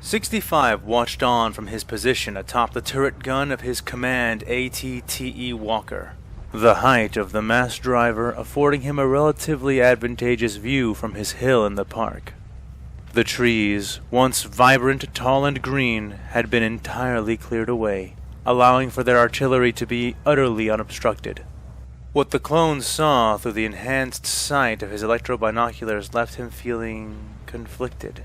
"65 watched on from his position atop the turret gun of his command AT-TE Walker, the height of the mass driver affording him a relatively advantageous view from his hill in the park. The trees, once vibrant, tall, and green, had been entirely cleared away, allowing for their artillery to be utterly unobstructed. What the clone saw through the enhanced sight of his electro-binoculars left him feeling conflicted.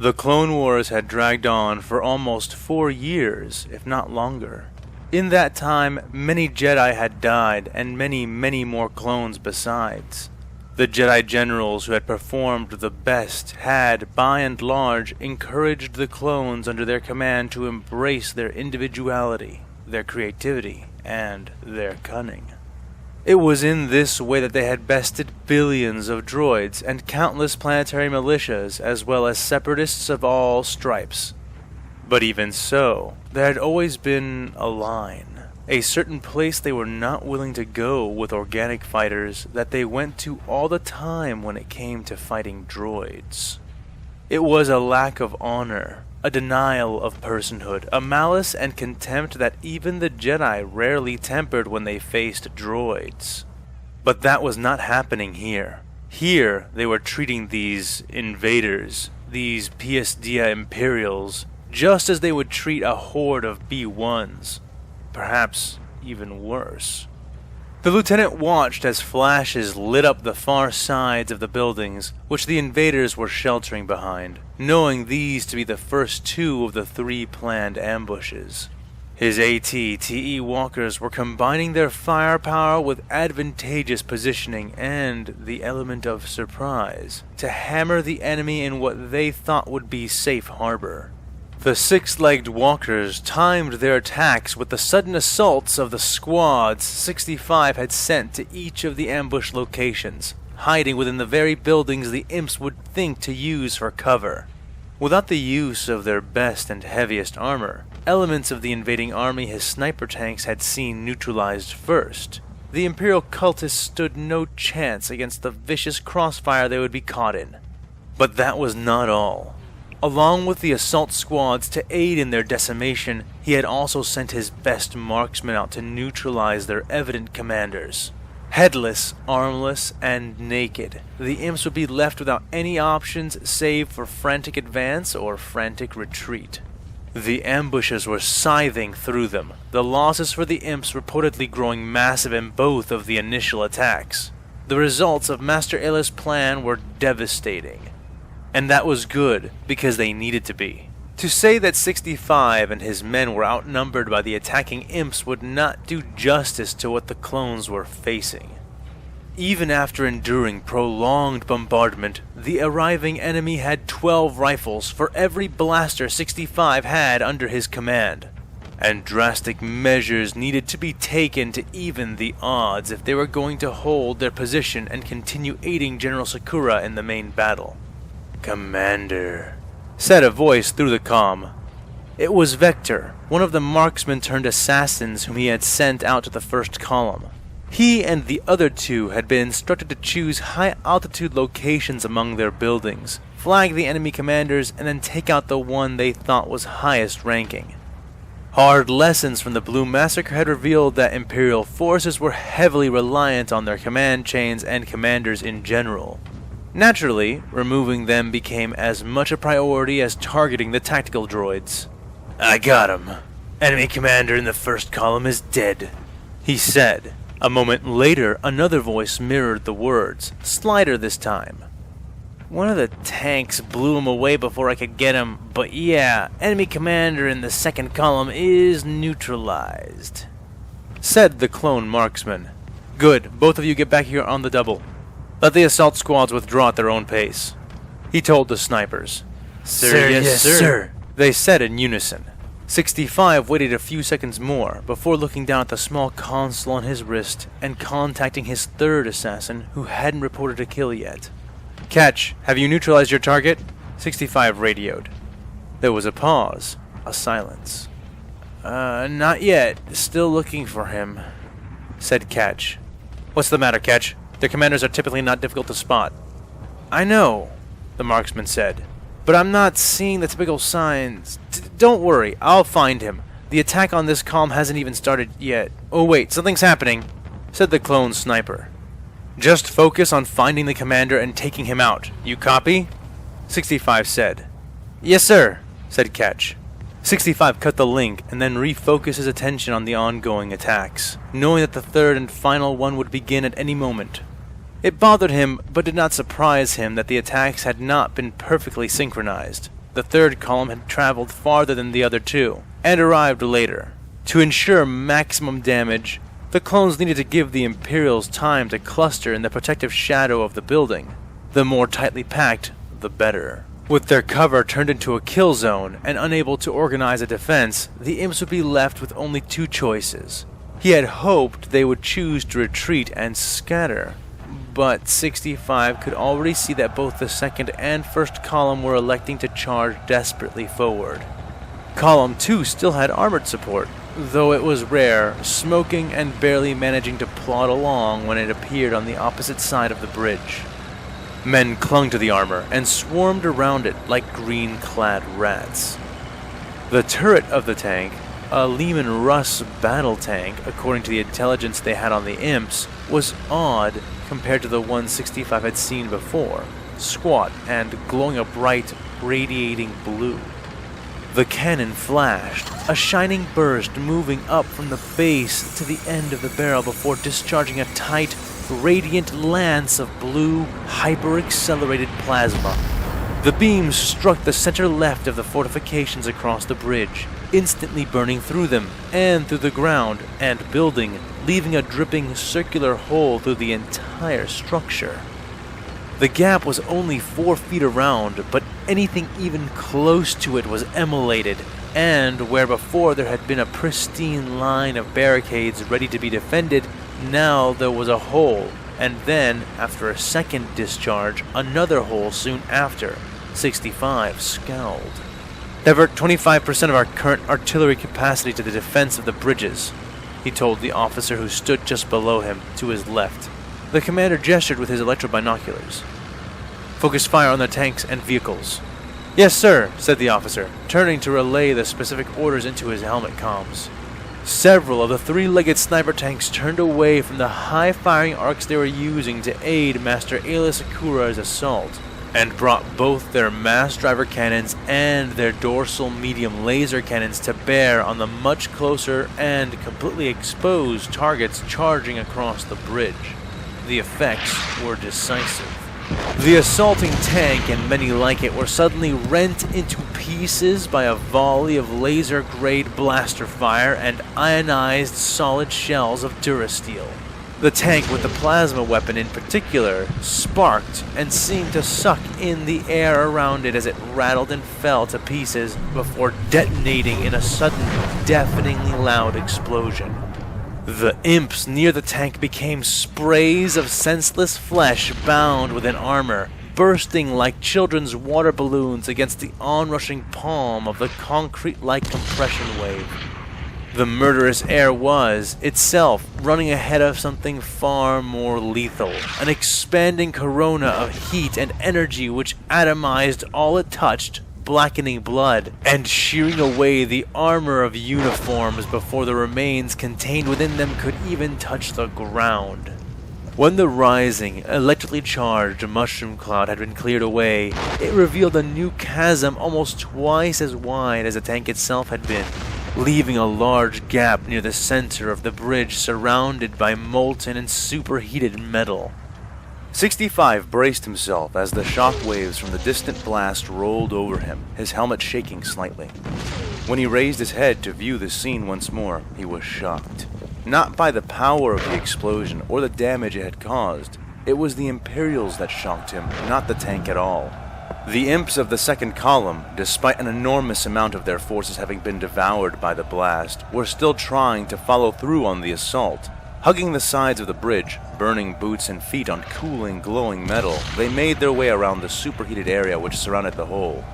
The Clone Wars had dragged on for almost 4 years, if not longer. In that time, many Jedi had died, and many, many more clones besides. The Jedi generals who had performed the best had, by and large, encouraged the clones under their command to embrace their individuality, their creativity, and their cunning. It was in this way that they had bested billions of droids and countless planetary militias, as well as separatists of all stripes. But even so, there had always been a line, a certain place they were not willing to go with organic fighters that they went to all the time when it came to fighting droids. It was a lack of honor, a denial of personhood, a malice and contempt that even the Jedi rarely tempered when they faced droids. But that was not happening here. Here, they were treating these invaders, these Pies Dia Imperials, just as they would treat a horde of B-1s, perhaps even worse. The lieutenant watched as flashes lit up the far sides of the buildings, which the invaders were sheltering behind, knowing these to be the first 2 of the 3 planned ambushes. His AT-TE walkers were combining their firepower with advantageous positioning and the element of surprise to hammer the enemy in what they thought would be safe harbor. The 6-legged walkers timed their attacks with the sudden assaults of the squads 65 had sent to each of the ambush locations, hiding within the very buildings the imps would think to use for cover. Without the use of their best and heaviest armor, elements of the invading army his sniper tanks had seen neutralized first, the Imperial cultists stood no chance against the vicious crossfire they would be caught in. But that was not all. Along with the assault squads to aid in their decimation, he had also sent his best marksmen out to neutralize their evident commanders. Headless, armless, and naked, the imps would be left without any options save for frantic advance or frantic retreat. The ambushes were scything through them, the losses for the imps reportedly growing massive in both of the initial attacks. The results of Master Ayla's plan were devastating. And that was good, because they needed to be. To say that 65 and his men were outnumbered by the attacking imps would not do justice to what the clones were facing. Even after enduring prolonged bombardment, the arriving enemy had 12 rifles for every blaster 65 had under his command, and drastic measures needed to be taken to even the odds if they were going to hold their position and continue aiding General Sakura in the main battle. "Commander," said a voice through the comm. It was Vector, one of the marksman-turned-assassins whom he had sent out to the first column. He and the other two had been instructed to choose high-altitude locations among their buildings, flag the enemy commanders, and then take out the one they thought was highest ranking. Hard lessons from the Blue Massacre had revealed that Imperial forces were heavily reliant on their command chains and commanders in general. Naturally, removing them became as much a priority as targeting the tactical droids. "I got him. Enemy commander in the first column is dead," he said. A moment later, another voice mirrored the words, slighter this time. "One of the tanks blew him away before I could get him, but yeah, enemy commander in the second column is neutralized," said the clone marksman. "Good, both of you get back here on the double. Let the assault squads withdraw at their own pace," he told the snipers. Sir, yes, sir, they said in unison. 65 waited a few seconds more before looking down at the small console on his wrist and contacting his third assassin who hadn't reported a kill yet. "Catch, have you neutralized your target?" 65 radioed. There was a pause, a silence. Not yet. Still looking for him," said Catch. "What's the matter, Catch? Their commanders are typically not difficult to spot." "I know," the marksman said, "but I'm not seeing the typical signs. Don't worry, I'll find him. The attack on this column hasn't even started yet." "Oh wait, something's happening," said the clone sniper. "Just focus on finding the commander and taking him out. You copy?" 65 said. "Yes, sir," said Catch. 65 cut the link and then refocused his attention on the ongoing attacks, knowing that the third and final one would begin at any moment. It bothered him, but did not surprise him that the attacks had not been perfectly synchronized. The third column had traveled farther than the other two, and arrived later. To ensure maximum damage, the clones needed to give the Imperials time to cluster in the protective shadow of the building. The more tightly packed, the better. With their cover turned into a kill zone and unable to organize a defense, the Imps would be left with only two choices. He had hoped they would choose to retreat and scatter, but 65 could already see that both the second and first column were electing to charge desperately forward. Column 2 still had armored support, though it was rare, smoking and barely managing to plod along when it appeared on the opposite side of the bridge. Men clung to the armor and swarmed around it like green-clad rats. The turret of the tank, a Lehman Russ battle tank according to the intelligence they had on the Imps, was odd compared to the one 65 had seen before, squat and glowing a bright, radiating blue. The cannon flashed, a shining burst moving up from the base to the end of the barrel before discharging a tight, radiant lance of blue, hyper-accelerated plasma. The beams struck the center left of the fortifications across the bridge, instantly burning through them and through the ground and building, leaving a dripping circular hole through the entire structure. The gap was only 4 feet around, but anything even close to it was emulated, and where before there had been a pristine line of barricades ready to be defended, now there was a hole, and then, after a second discharge, another hole soon after. 65 scowled. "Divert 25% of our current artillery capacity to the defense of the bridges," he told the officer who stood just below him, to his left. The commander gestured with his electro-binoculars. "Focus fire on the tanks and vehicles." "Yes, sir," said the officer, turning to relay the specific orders into his helmet comms. Several of the three-legged sniper tanks turned away from the high-firing arcs they were using to aid Master Aayla Secura's assault, and brought both their mass driver cannons and their dorsal medium laser cannons to bear on the much closer and completely exposed targets charging across the bridge. The effects were decisive. The assaulting tank and many like it were suddenly rent into pieces by a volley of laser-grade blaster fire and ionized solid shells of Durasteel. The tank with the plasma weapon in particular sparked and seemed to suck in the air around it as it rattled and fell to pieces before detonating in a sudden, deafeningly loud explosion. The imps near the tank became sprays of senseless flesh bound within armor, bursting like children's water balloons against the onrushing palm of the concrete-like compression wave. The murderous air was, itself, running ahead of something far more lethal, an expanding corona of heat and energy which atomized all it touched, blackening blood, and shearing away the armor of uniforms before the remains contained within them could even touch the ground. When the rising, electrically charged mushroom cloud had been cleared away, it revealed a new chasm almost twice as wide as the tank itself had been, leaving a large gap near the center of the bridge surrounded by molten and superheated metal. 65 braced himself as the shock waves from the distant blast rolled over him, his helmet shaking slightly. When he raised his head to view the scene once more, he was shocked. Not by the power of the explosion or the damage it had caused. It was the Imperials that shocked him, not the tank at all. The imps of the second column, despite an enormous amount of their forces having been devoured by the blast, were still trying to follow through on the assault. Hugging the sides of the bridge, burning boots and feet on cooling, glowing metal, they made their way around the superheated area which surrounded the hole.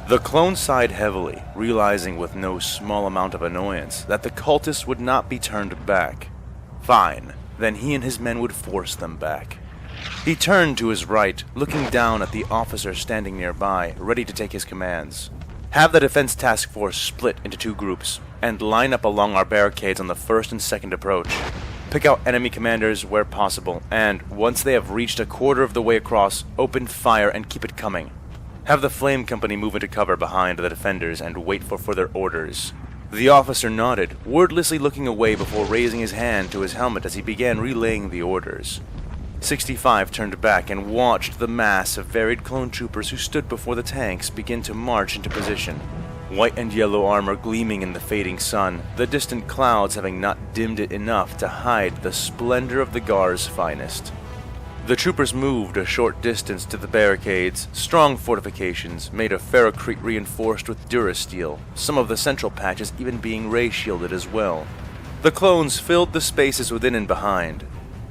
The clone sighed heavily, realizing with no small amount of annoyance that the cultists would not be turned back. Fine, then he and his men would force them back. He turned to his right, looking down at the officer standing nearby, ready to take his commands. Have the defense task force split into 2 groups, and line up along our barricades on the first and second approach. Pick out enemy commanders where possible, and, once they have reached a quarter of the way across, open fire and keep it coming. Have the flame company move into cover behind the defenders and wait for further orders. The officer nodded, wordlessly looking away before raising his hand to his helmet as he began relaying the orders. 65 turned back and watched the mass of varied clone troopers who stood before the tanks begin to march into position. White and yellow armor gleaming in the fading sun, the distant clouds having not dimmed it enough to hide the splendor of the Gar's finest. The troopers moved a short distance to the barricades, strong fortifications made of ferrocrete reinforced with durasteel, some of the central patches even being ray-shielded as well. The clones filled the spaces within and behind,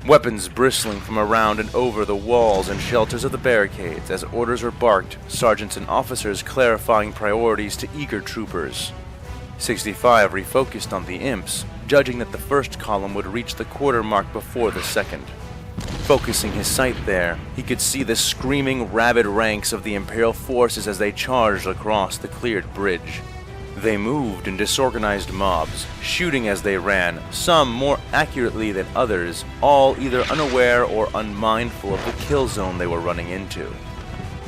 weapons bristling from around and over the walls and shelters of the barricades as orders were barked, sergeants and officers clarifying priorities to eager troopers. 65 refocused on the imps, judging that the first column would reach the quarter mark before the second. Focusing his sight there, he could see the screaming, rabid ranks of the Imperial forces as they charged across the cleared bridge. They moved in disorganized mobs, shooting as they ran, some more accurately than others, all either unaware or unmindful of the kill zone they were running into.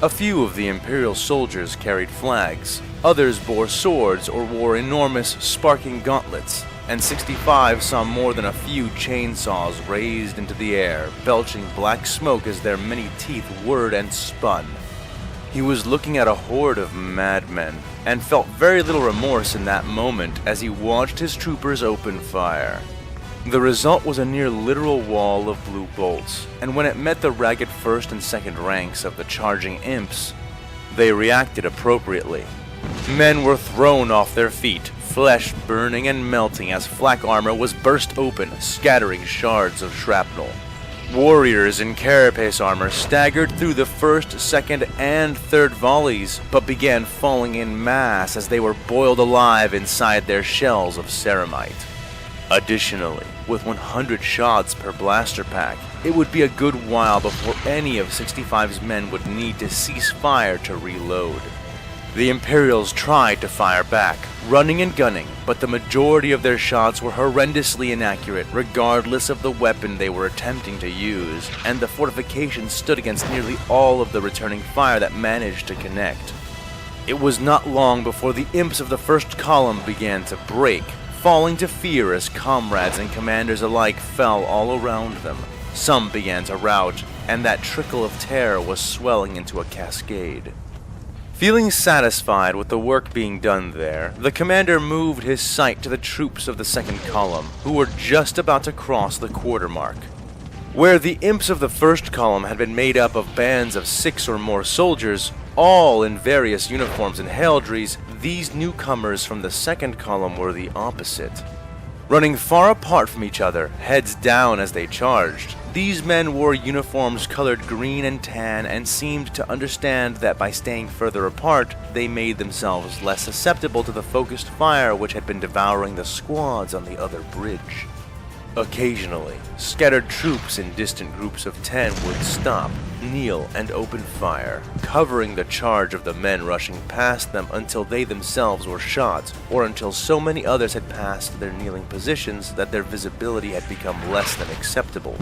A few of the Imperial soldiers carried flags, others bore swords or wore enormous, sparking gauntlets, and 65 saw more than a few chainsaws raised into the air, belching black smoke as their many teeth whirred and spun. He was looking at a horde of madmen, and felt very little remorse in that moment as he watched his troopers open fire. The result was a near literal wall of blue bolts, and when it met the ragged first and second ranks of the charging imps, they reacted appropriately. Men were thrown off their feet, flesh burning and melting as flak armor was burst open, scattering shards of shrapnel. Warriors in carapace armor staggered through the first, second, and third volleys, but began falling in mass as they were boiled alive inside their shells of ceramite. Additionally, with 100 shots per blaster pack, it would be a good while before any of 65's men would need to cease fire to reload. The Imperials tried to fire back, running and gunning, but the majority of their shots were horrendously inaccurate regardless of the weapon they were attempting to use, and the fortifications stood against nearly all of the returning fire that managed to connect. It was not long before the imps of the first column began to break, falling to fear as comrades and commanders alike fell all around them. Some began to rout, and that trickle of terror was swelling into a cascade. Feeling satisfied with the work being done there, the commander moved his sight to the troops of the second column, who were just about to cross the quarter mark. Where the imps of the first column had been made up of bands of 6 or more soldiers, all in various uniforms and heraldries, these newcomers from the second column were the opposite. Running far apart from each other, heads down as they charged, these men wore uniforms colored green and tan and seemed to understand that by staying further apart, they made themselves less susceptible to the focused fire which had been devouring the squads on the other bridge. Occasionally, scattered troops in distant groups of 10 would stop, kneel, and open fire, covering the charge of the men rushing past them until they themselves were shot, or until so many others had passed their kneeling positions that their visibility had become less than acceptable.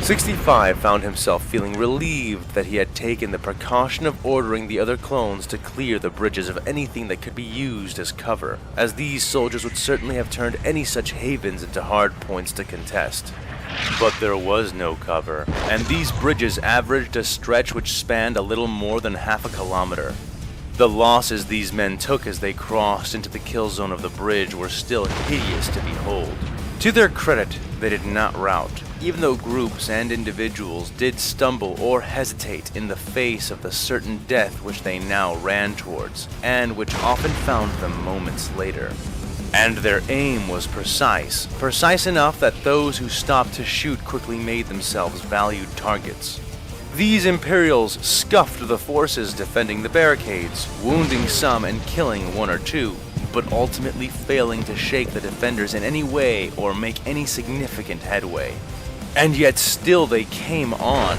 65 found himself feeling relieved that he had taken the precaution of ordering the other clones to clear the bridges of anything that could be used as cover, as these soldiers would certainly have turned any such havens into hard points to contest. But there was no cover, and these bridges averaged a stretch which spanned a little more than half a kilometer. The losses these men took as they crossed into the kill zone of the bridge were still hideous to behold. To their credit, they did not rout, even though groups and individuals did stumble or hesitate in the face of the certain death which they now ran towards, and which often found them moments later. And their aim was precise enough that those who stopped to shoot quickly made themselves valued targets. These Imperials scuffed the forces defending the barricades, wounding some and killing 1 or 2, but ultimately failing to shake the defenders in any way or make any significant headway. And yet still they came on.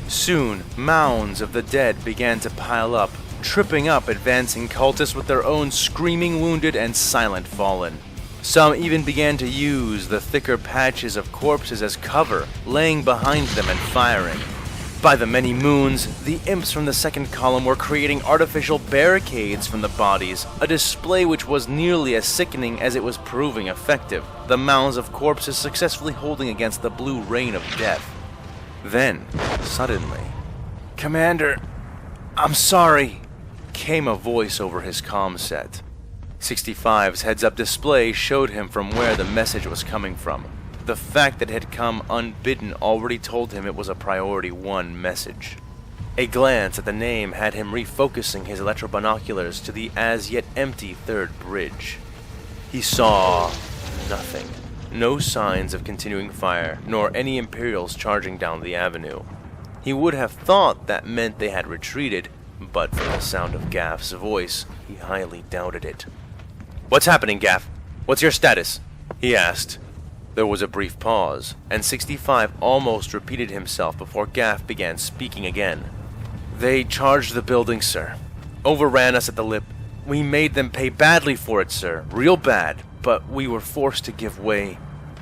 Soon, mounds of the dead began to pile up, tripping up advancing cultists with their own screaming wounded and silent fallen. Some even began to use the thicker patches of corpses as cover, laying behind them and firing. By the many moons, the imps from the second column were creating artificial barricades from the bodies, a display which was nearly as sickening as it was proving effective, the mounds of corpses successfully holding against the blue rain of death. Then, suddenly, "Commander, I'm sorry," came a voice over his comm set. 65's heads-up display showed him from where the message was coming from. The fact that it had come unbidden already told him it was a priority 1 message. A glance at the name had him refocusing his electrobinoculars to the as-yet empty third bridge. He saw nothing. No signs of continuing fire, nor any Imperials charging down the avenue. He would have thought that meant they had retreated, but from the sound of Gaff's voice, he highly doubted it. "What's happening, Gaff? What's your status?" he asked. There was a brief pause, and 65 almost repeated himself before Gaff began speaking again. "They charged the building, sir. Overran us at the lip. We made them pay badly for it, sir. Real bad, but we were forced to give way.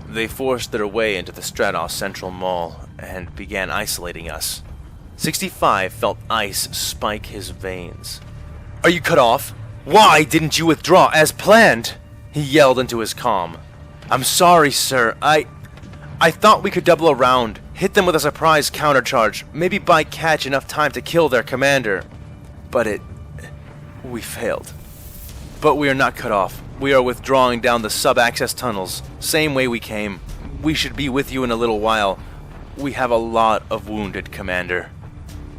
They forced their way into the Stratos Central Mall and began isolating us." 65 felt ice spike his veins. "Are you cut off? Why didn't you withdraw as planned?" he yelled into his comm. "I'm sorry, sir. I thought we could double around, hit them with a surprise countercharge, maybe buy Catch enough time to kill their commander. But we failed. But we are not cut off. We are withdrawing down the sub-access tunnels, same way we came. We should be with you in a little while. We have a lot of wounded, Commander."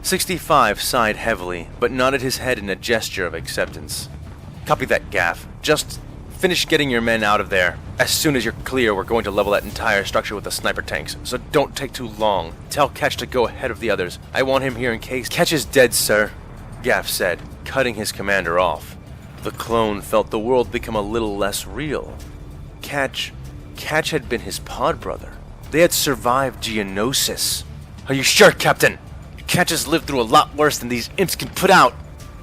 65 sighed heavily, but nodded his head in a gesture of acceptance. "Copy that, Gaff. Just finish getting your men out of there. As soon as you're clear, we're going to level that entire structure with the sniper tanks, so don't take too long. Tell Catch to go ahead of the others. I want him here in case—" "Catch is dead, sir," Gaff said, cutting his commander off. The clone felt the world become a little less real. Catch had been his pod brother. They had survived Geonosis. "Are you sure, Captain? Catch has lived through a lot worse than these imps can put out,"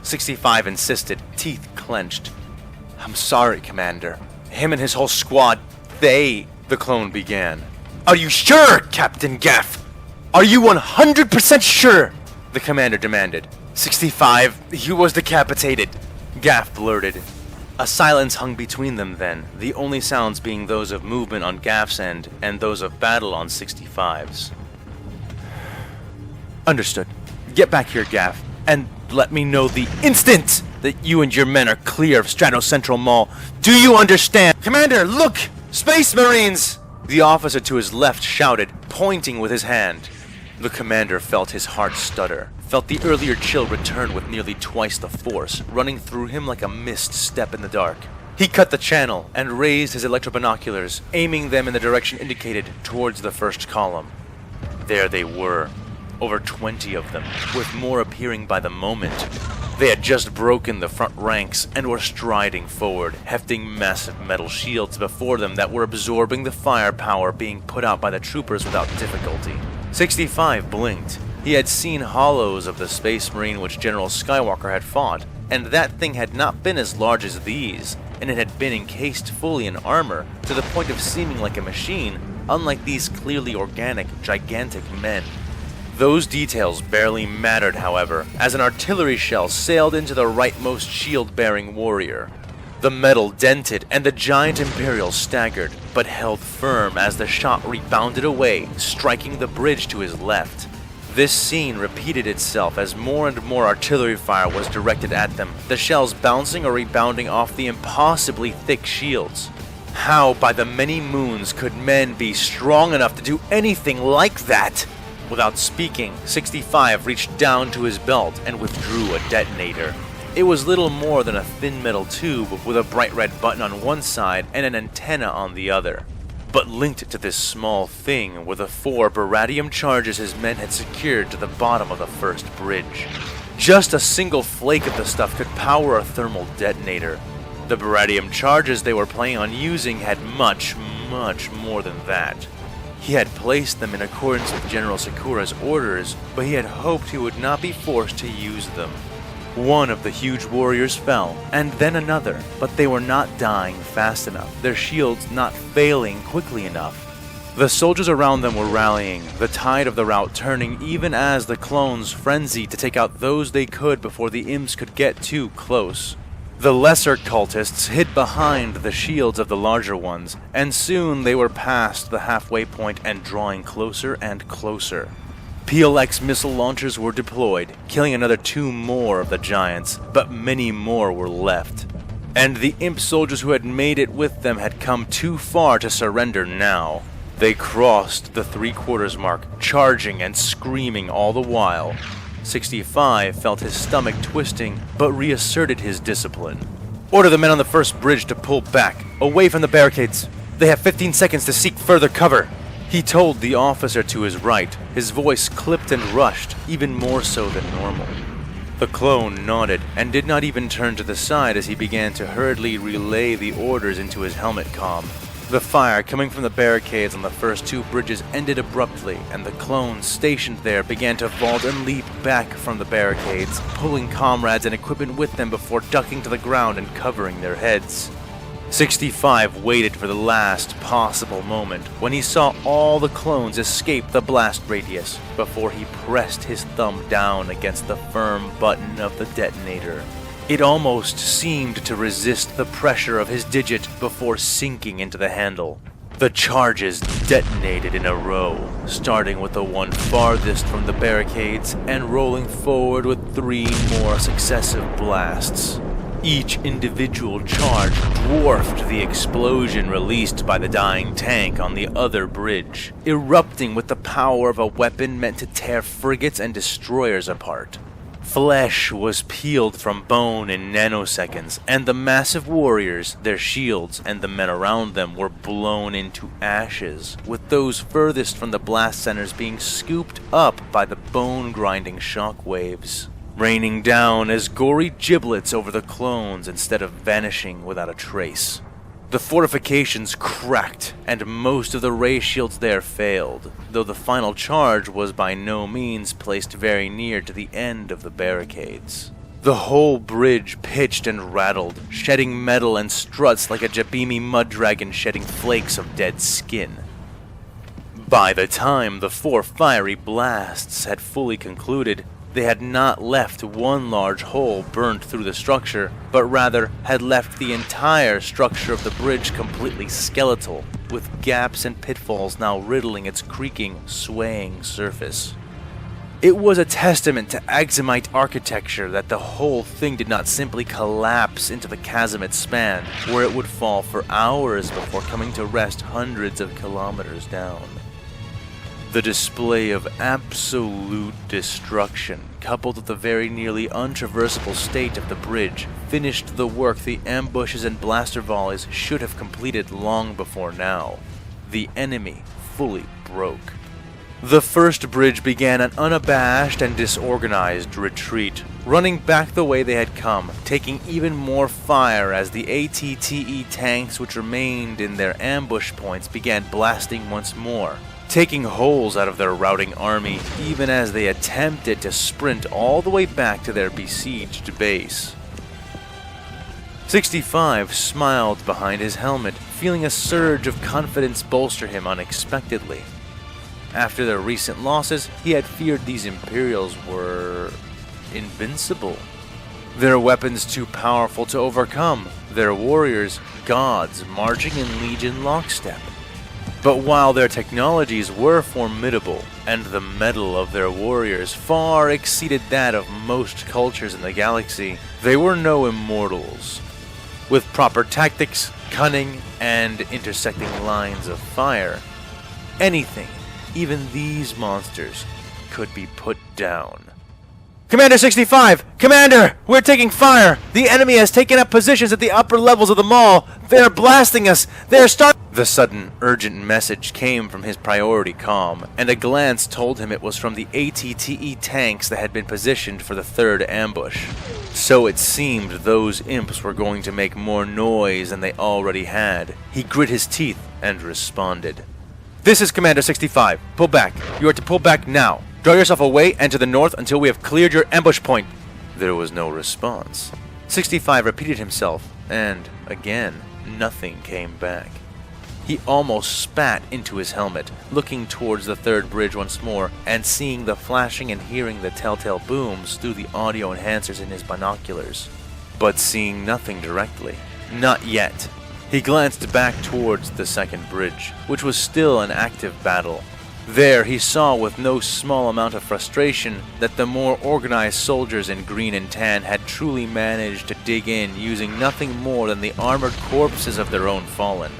65 insisted, teeth clenched. "I'm sorry, Commander. Him and his whole squad, the clone began. "Are you sure, Captain Gaff? Are you 100% sure?" the commander demanded. 65, he was decapitated," Gaff blurted. A silence hung between them then, the only sounds being those of movement on Gaff's end and those of battle on 65's. "Understood. Get back here, Gaff. and let me know the instant that you and your men are clear of Strato Central Mall. Do you understand? Commander, look! Space Marines! The officer to his left shouted, pointing with his hand. The commander felt his heart stutter, felt the earlier chill return with nearly twice the force, running through him like a mist step in the dark. He cut the channel and raised his electro-binoculars, aiming them in the direction indicated towards the first column. There they were, over 20 of them, with more appearing by the moment. They had just broken the front ranks and were striding forward, hefting massive metal shields before them that were absorbing the firepower being put out by the troopers without difficulty. 65 blinked. He had seen hollows of the Space Marine which General Skywalker had fought, and that thing had not been as large as these, and it had been encased fully in armor to the point of seeming like a machine, unlike these clearly organic, gigantic men. Those details barely mattered, however, as an artillery shell sailed into the rightmost shield-bearing warrior. The metal dented, and the giant Imperial staggered, but held firm as the shot rebounded away, striking the bridge to his left. This scene repeated itself as more and more artillery fire was directed at them, the shells bouncing or rebounding off the impossibly thick shields. How, by the many moons, could men be strong enough to do anything like that? Without speaking, 65 reached down to his belt and withdrew a detonator. It was little more than a thin metal tube with a bright red button on one side and an antenna on the other. But linked to this small thing were the 4 baradium charges his men had secured to the bottom of the first bridge. Just a single flake of the stuff could power a thermal detonator. The baradium charges they were planning on using had much, much more than that. He had placed them in accordance with General Sakura's orders, but he had hoped he would not be forced to use them. One of the huge warriors fell, and then another, but they were not dying fast enough, their shields not failing quickly enough. The soldiers around them were rallying, the tide of the rout turning even as the clones frenzied to take out those they could before the imps could get too close. The lesser cultists hid behind the shields of the larger ones, and soon they were past the halfway point and drawing closer and closer. PLX missile launchers were deployed, killing another 2 more of the giants, but many more were left. And the imp soldiers who had made it with them had come too far to surrender now. They crossed the 3/4 mark, charging and screaming all the while. 65 felt his stomach twisting, but reasserted his discipline. Order the men on the first bridge to pull back, away from the barricades. They have 15 seconds to seek further cover. He told the officer to his right, his voice clipped and rushed, even more so than normal. The clone nodded, and did not even turn to the side as he began to hurriedly relay the orders into his helmet comm. The fire coming from the barricades on the first 2 bridges ended abruptly, and the clones stationed there began to vault and leap back from the barricades, pulling comrades and equipment with them before ducking to the ground and covering their heads. 65 waited for the last possible moment when he saw all the clones escape the blast radius before he pressed his thumb down against the firm button of the detonator. It almost seemed to resist the pressure of his digit before sinking into the handle. The charges detonated in a row, starting with the one farthest from the barricades and rolling forward with 3 more successive blasts. Each individual charge dwarfed the explosion released by the dying tank on the other bridge, erupting with the power of a weapon meant to tear frigates and destroyers apart. Flesh was peeled from bone in nanoseconds, and the massive warriors, their shields, and the men around them were blown into ashes, with those furthest from the blast centers being scooped up by the bone-grinding shockwaves, raining down as gory giblets over the clones instead of vanishing without a trace. The fortifications cracked, and most of the ray shields there failed, though the final charge was by no means placed very near to the end of the barricades. The whole bridge pitched and rattled, shedding metal and struts like a Jabimi mud dragon shedding flakes of dead skin. By the time the 4 fiery blasts had fully concluded, they had not left one large hole burnt through the structure, but rather had left the entire structure of the bridge completely skeletal, with gaps and pitfalls now riddling its creaking, swaying surface. It was a testament to Axumite architecture that the whole thing did not simply collapse into the chasm it spanned, where it would fall for hours before coming to rest hundreds of kilometers down. The display of absolute destruction, coupled with the very nearly untraversable state of the bridge, finished the work the ambushes and blaster volleys should have completed long before now. The enemy fully broke. The first bridge began an unabashed and disorganized retreat, running back the way they had come, taking even more fire as the ATTE tanks which remained in their ambush points began blasting once more, taking holes out of their routing army even as they attempted to sprint all the way back to their besieged base. 65 smiled behind his helmet, feeling a surge of confidence bolster him unexpectedly. After their recent losses, he had feared these Imperials were invincible. Their weapons too powerful to overcome, their warriors gods marching in legion lockstep. But while their technologies were formidable, and the mettle of their warriors far exceeded that of most cultures in the galaxy, they were no immortals. With proper tactics, cunning, and intersecting lines of fire, anything, even these monsters, could be put down. Commander 65! Commander! We're taking fire! The enemy has taken up positions at the upper levels of the mall! They're blasting us! They're The sudden, urgent message came from his priority comm, and a glance told him it was from the ATTE tanks that had been positioned for the third ambush. So it seemed those imps were going to make more noise than they already had. He grit his teeth and responded. This is Commander 65. Pull back. You are to pull back now. Draw yourself away and to the north until we have cleared your ambush point. There was no response. 65 repeated himself, and, again, nothing came back. He almost spat into his helmet, looking towards the third bridge once more, and seeing the flashing and hearing the telltale booms through the audio enhancers in his binoculars. But seeing nothing directly. Not yet. He glanced back towards the second bridge, which was still an active battle. There he saw with no small amount of frustration that the more organized soldiers in green and tan had truly managed to dig in using nothing more than the armored corpses of their own fallen.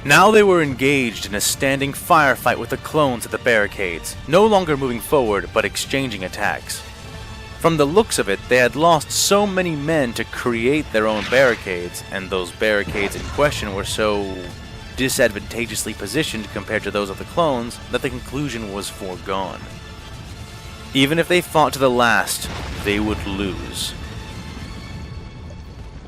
Now they were engaged in a standing firefight with the clones at the barricades, no longer moving forward but exchanging attacks. From the looks of it, they had lost so many men to create their own barricades, and those barricades in question were so disadvantageously positioned compared to those of the clones that the conclusion was foregone. Even if they fought to the last, they would lose.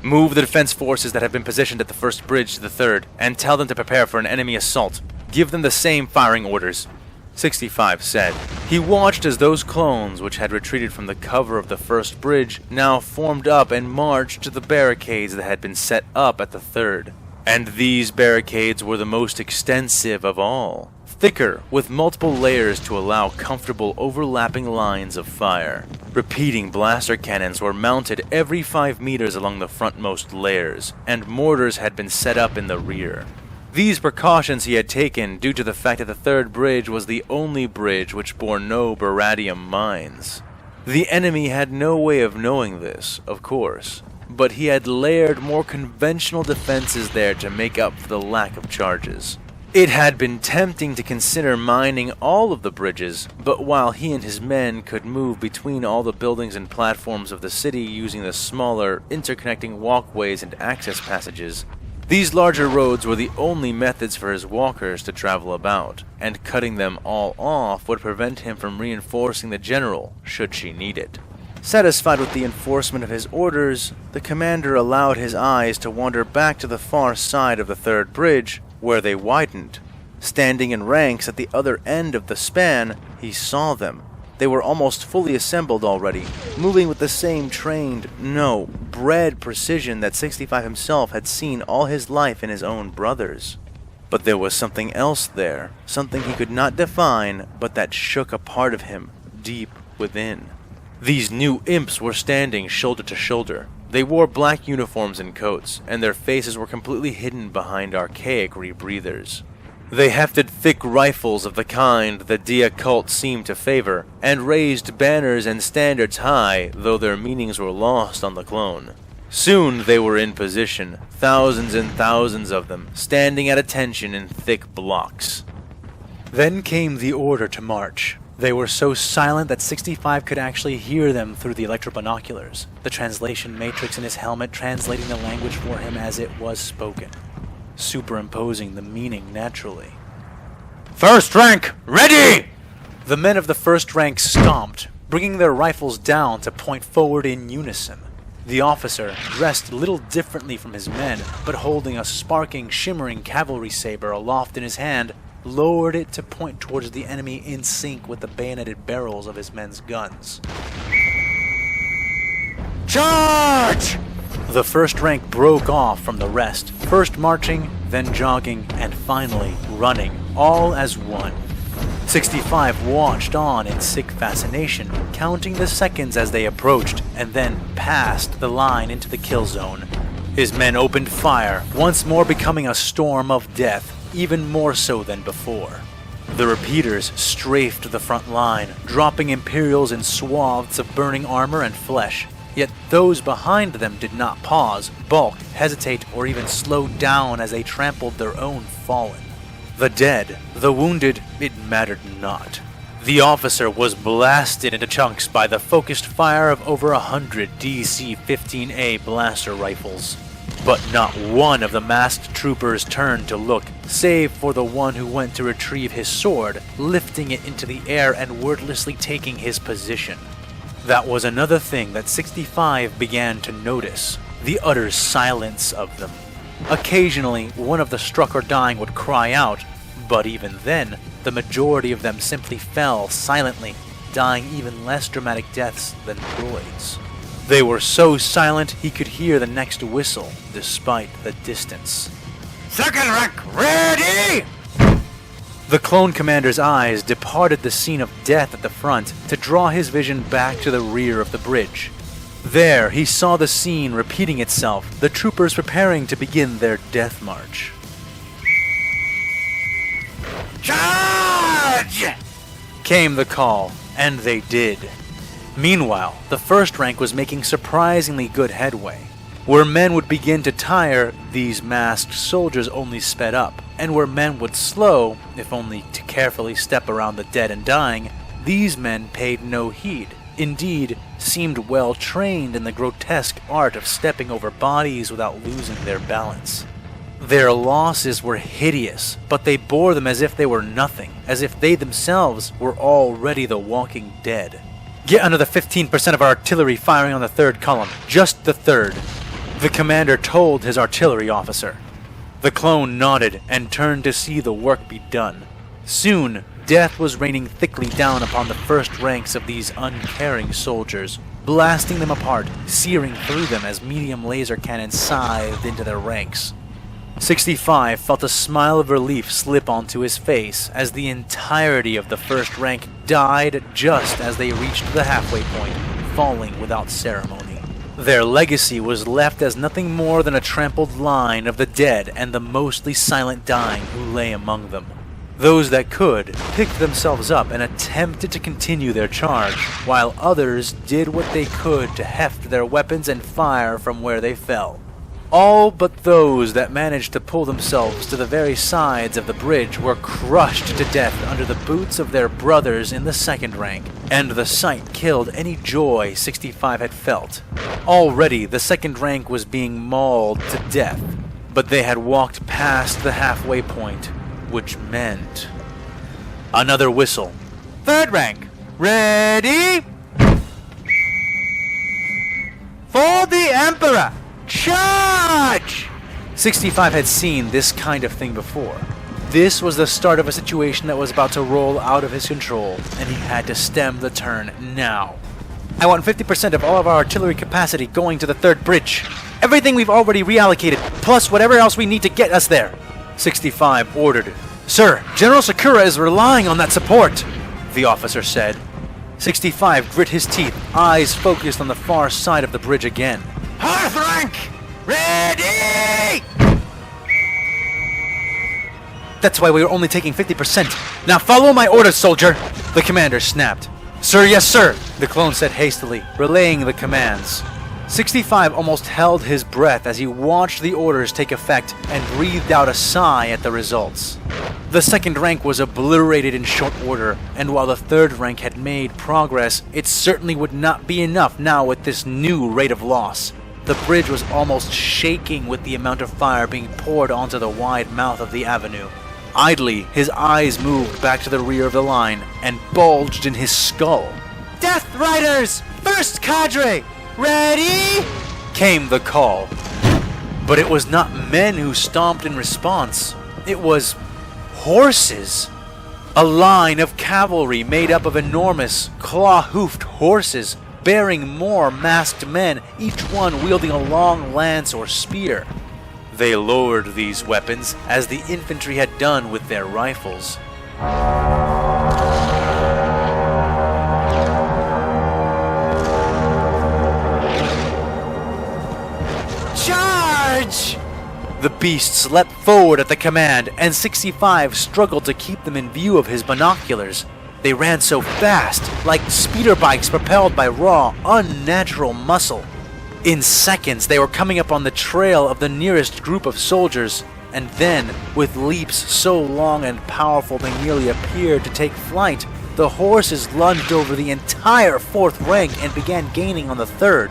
Move the defense forces that have been positioned at the first bridge to the third, and tell them to prepare for an enemy assault. Give them the same firing orders. 65 said. He watched as those clones, which had retreated from the cover of the first bridge, now formed up and marched to the barricades that had been set up at the third. And these barricades were the most extensive of all, thicker, with multiple layers to allow comfortable overlapping lines of fire. Repeating blaster cannons were mounted every 5 meters along the frontmost layers, and mortars had been set up in the rear. These precautions he had taken due to the fact that the third bridge was the only bridge which bore no baradium mines. The enemy had no way of knowing this, of course, but he had layered more conventional defenses there to make up for the lack of charges. It had been tempting to consider mining all of the bridges, but while he and his men could move between all the buildings and platforms of the city using the smaller, interconnecting walkways and access passages, these larger roads were the only methods for his walkers to travel about, and cutting them all off would prevent him from reinforcing the general, should she need it. Satisfied with the enforcement of his orders, the commander allowed his eyes to wander back to the far side of the third bridge, where they widened. Standing in ranks at the other end of the span, he saw them. They were almost fully assembled already, moving with the same trained, no, bred precision that 65 himself had seen all his life in his own brothers. But there was something else there, something he could not define, but that shook a part of him, deep within. These new imps were standing shoulder to shoulder. They wore black uniforms and coats, and their faces were completely hidden behind archaic rebreathers. They hefted thick rifles of the kind the Dia cult seemed to favor, and raised banners and standards high, though their meanings were lost on the clone. Soon they were in position, thousands and thousands of them, standing at attention in thick blocks. Then came the order to march. They were so silent that 65 could actually hear them through the electrobinoculars, the translation matrix in his helmet translating the language for him as it was spoken, superimposing the meaning naturally. First rank, ready! The men of the first rank stomped, bringing their rifles down to point forward in unison. The officer, dressed little differently from his men, but holding a sparking, shimmering cavalry saber aloft in his hand, lowered it to point towards the enemy in sync with the bayoneted barrels of his men's guns. Charge! The first rank broke off from the rest, first marching, then jogging, and finally running, all as one. 65 watched on in sick fascination, counting the seconds as they approached, and then passed the line into the kill zone. His men opened fire, once more becoming a storm of death, even more so than before. The repeaters strafed the front line, dropping Imperials in swaths of burning armor and flesh. Yet those behind them did not pause, balk, hesitate, or even slow down as they trampled their own fallen. The dead, the wounded, it mattered not. The officer was blasted into chunks by the focused fire of over 100 DC-15A blaster rifles. But not one of the masked troopers turned to look, save for the one who went to retrieve his sword, lifting it into the air and wordlessly taking his position. That was another thing that 65 began to notice, the utter silence of them. Occasionally, one of the struck or dying would cry out, but even then, the majority of them simply fell silently, dying even less dramatic deaths than droids. They were so silent he could hear the next whistle, despite the distance. Second rank, ready! The clone commander's eyes departed the scene of death at the front to draw his vision back to the rear of the bridge. There, he saw the scene repeating itself, the troopers preparing to begin their death march. Charge! Came the call, and they did. Meanwhile, the first rank was making surprisingly good headway. Where men would begin to tire, these masked soldiers only sped up, and where men would slow, if only to carefully step around the dead and dying, these men paid no heed. Indeed, seemed well trained in the grotesque art of stepping over bodies without losing their balance. Their losses were hideous, but they bore them as if they were nothing, as if they themselves were already the walking dead. Get another 15% of our artillery firing on the third column, just the third, the commander told his artillery officer. The clone nodded and turned to see the work be done. Soon, death was raining thickly down upon the first ranks of these uncaring soldiers, blasting them apart, searing through them as medium laser cannons scythed into their ranks. 65 felt a smile of relief slip onto his face as the entirety of the first rank died just as they reached the halfway point, falling without ceremony. Their legacy was left as nothing more than a trampled line of the dead and the mostly silent dying who lay among them. Those that could picked themselves up and attempted to continue their charge, while others did what they could to heft their weapons and fire from where they fell. All but those that managed to pull themselves to the very sides of the bridge were crushed to death under the boots of their brothers in the second rank, and the sight killed any joy 65 had felt. Already the second rank was being mauled to death, but they had walked past the halfway point, which meant another whistle. Third rank, ready? For the Emperor! Charge! 65 had seen this kind of thing before. This was the start of a situation that was about to roll out of his control, and he had to stem the turn now. I want 50% of all of our artillery capacity going to the third bridge. Everything we've already reallocated, plus whatever else we need to get us there. 65 ordered. Sir, General Sakura is relying on that support, the officer said. 65 grit his teeth, eyes focused on the far side of the bridge again. Hearth rank, ready! That's why we were only taking 50%. Now follow my orders, soldier! The commander snapped. Sir, yes, sir, the clone said hastily, relaying the commands. 65 almost held his breath as he watched the orders take effect and breathed out a sigh at the results. The second rank was obliterated in short order, and while the third rank had made progress, it certainly would not be enough now with this new rate of loss. The bridge was almost shaking with the amount of fire being poured onto the wide mouth of the avenue. Idly, his eyes moved back to the rear of the line and bulged in his skull. Death Riders! First cadre! Ready? Came the call. But it was not men who stomped in response. It was horses. A line of cavalry made up of enormous, claw-hoofed horses, bearing more masked men, each one wielding a long lance or spear. They lowered these weapons as the infantry had done with their rifles. Charge! The beasts leapt forward at the command, and 65 struggled to keep them in view of his binoculars. They ran so fast, like speeder bikes propelled by raw, unnatural muscle. In seconds, they were coming up on the trail of the nearest group of soldiers, and then, with leaps so long and powerful they nearly appeared to take flight, the horses lunged over the entire fourth rank and began gaining on the third.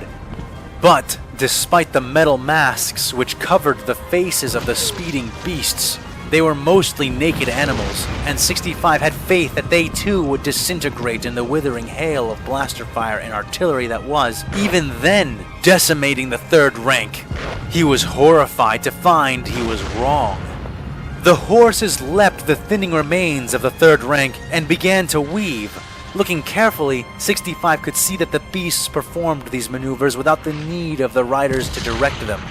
But, despite the metal masks which covered the faces of the speeding beasts, they were mostly naked animals, and 65 had faith that they too would disintegrate in the withering hail of blaster fire and artillery that was, even then, decimating the third rank. He was horrified to find he was wrong. The horses leapt the thinning remains of the third rank and began to weave. Looking carefully, 65 could see that the beasts performed these maneuvers without the need of the riders to direct them.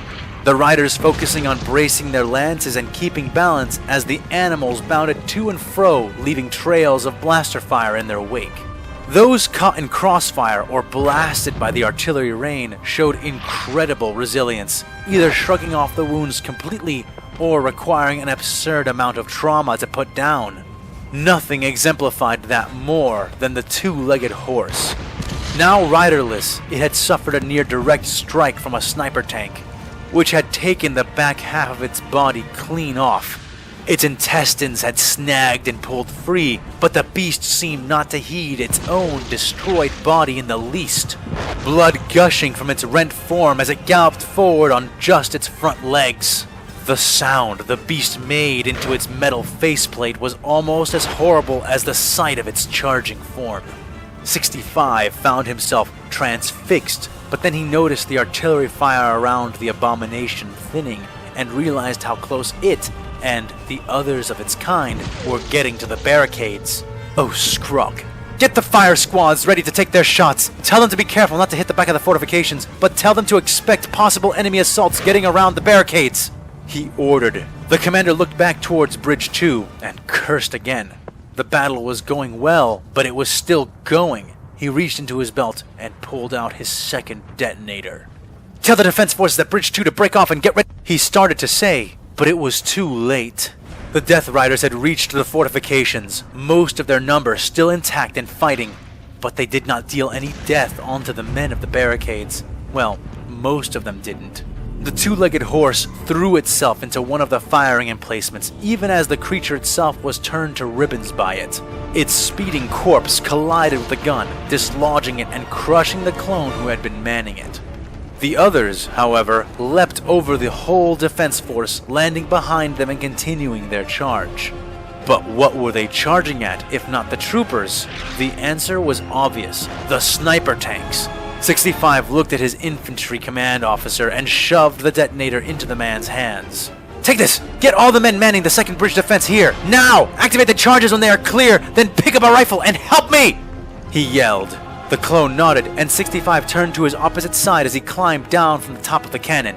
The riders focusing on bracing their lances and keeping balance as the animals bounded to and fro, leaving trails of blaster fire in their wake. Those caught in crossfire or blasted by the artillery rain showed incredible resilience, either shrugging off the wounds completely or requiring an absurd amount of trauma to put down. Nothing exemplified that more than the two-legged horse. Now riderless, it had suffered a near direct strike from a sniper tank, which had taken the back half of its body clean off. Its intestines had snagged and pulled free, but the beast seemed not to heed its own destroyed body in the least, blood gushing from its rent form as it galloped forward on just its front legs. The sound the beast made into its metal faceplate was almost as horrible as the sight of its charging form. 65 found himself transfixed, but then he noticed the artillery fire around the abomination thinning and realized how close it and the others of its kind were getting to the barricades. Oh, Scrog. Get the fire squads ready to take their shots. Tell them to be careful not to hit the back of the fortifications, but tell them to expect possible enemy assaults getting around the barricades, he ordered. The commander looked back towards Bridge 2 and cursed again. The battle was going well, but it was still going. He reached into his belt and pulled out his second detonator. Tell the defense forces at Bridge 2 to break off and get ready, he started to say, but it was too late. The Death Riders had reached the fortifications, most of their number still intact and fighting, but they did not deal any death onto the men of the barricades. Well, most of them didn't. The two-legged horse threw itself into one of the firing emplacements, even as the creature itself was turned to ribbons by it. Its speeding corpse collided with the gun, dislodging it and crushing the clone who had been manning it. The others, however, leapt over the whole defense force, landing behind them and continuing their charge. But what were they charging at, if not the troopers? The answer was obvious: the sniper tanks. 65 looked at his infantry command officer and shoved the detonator into the man's hands. Take this! Get all the men manning the second bridge defense here! Now! Activate the charges when they are clear, then pick up a rifle and help me! He yelled. The clone nodded, and 65 turned to his opposite side as he climbed down from the top of the cannon.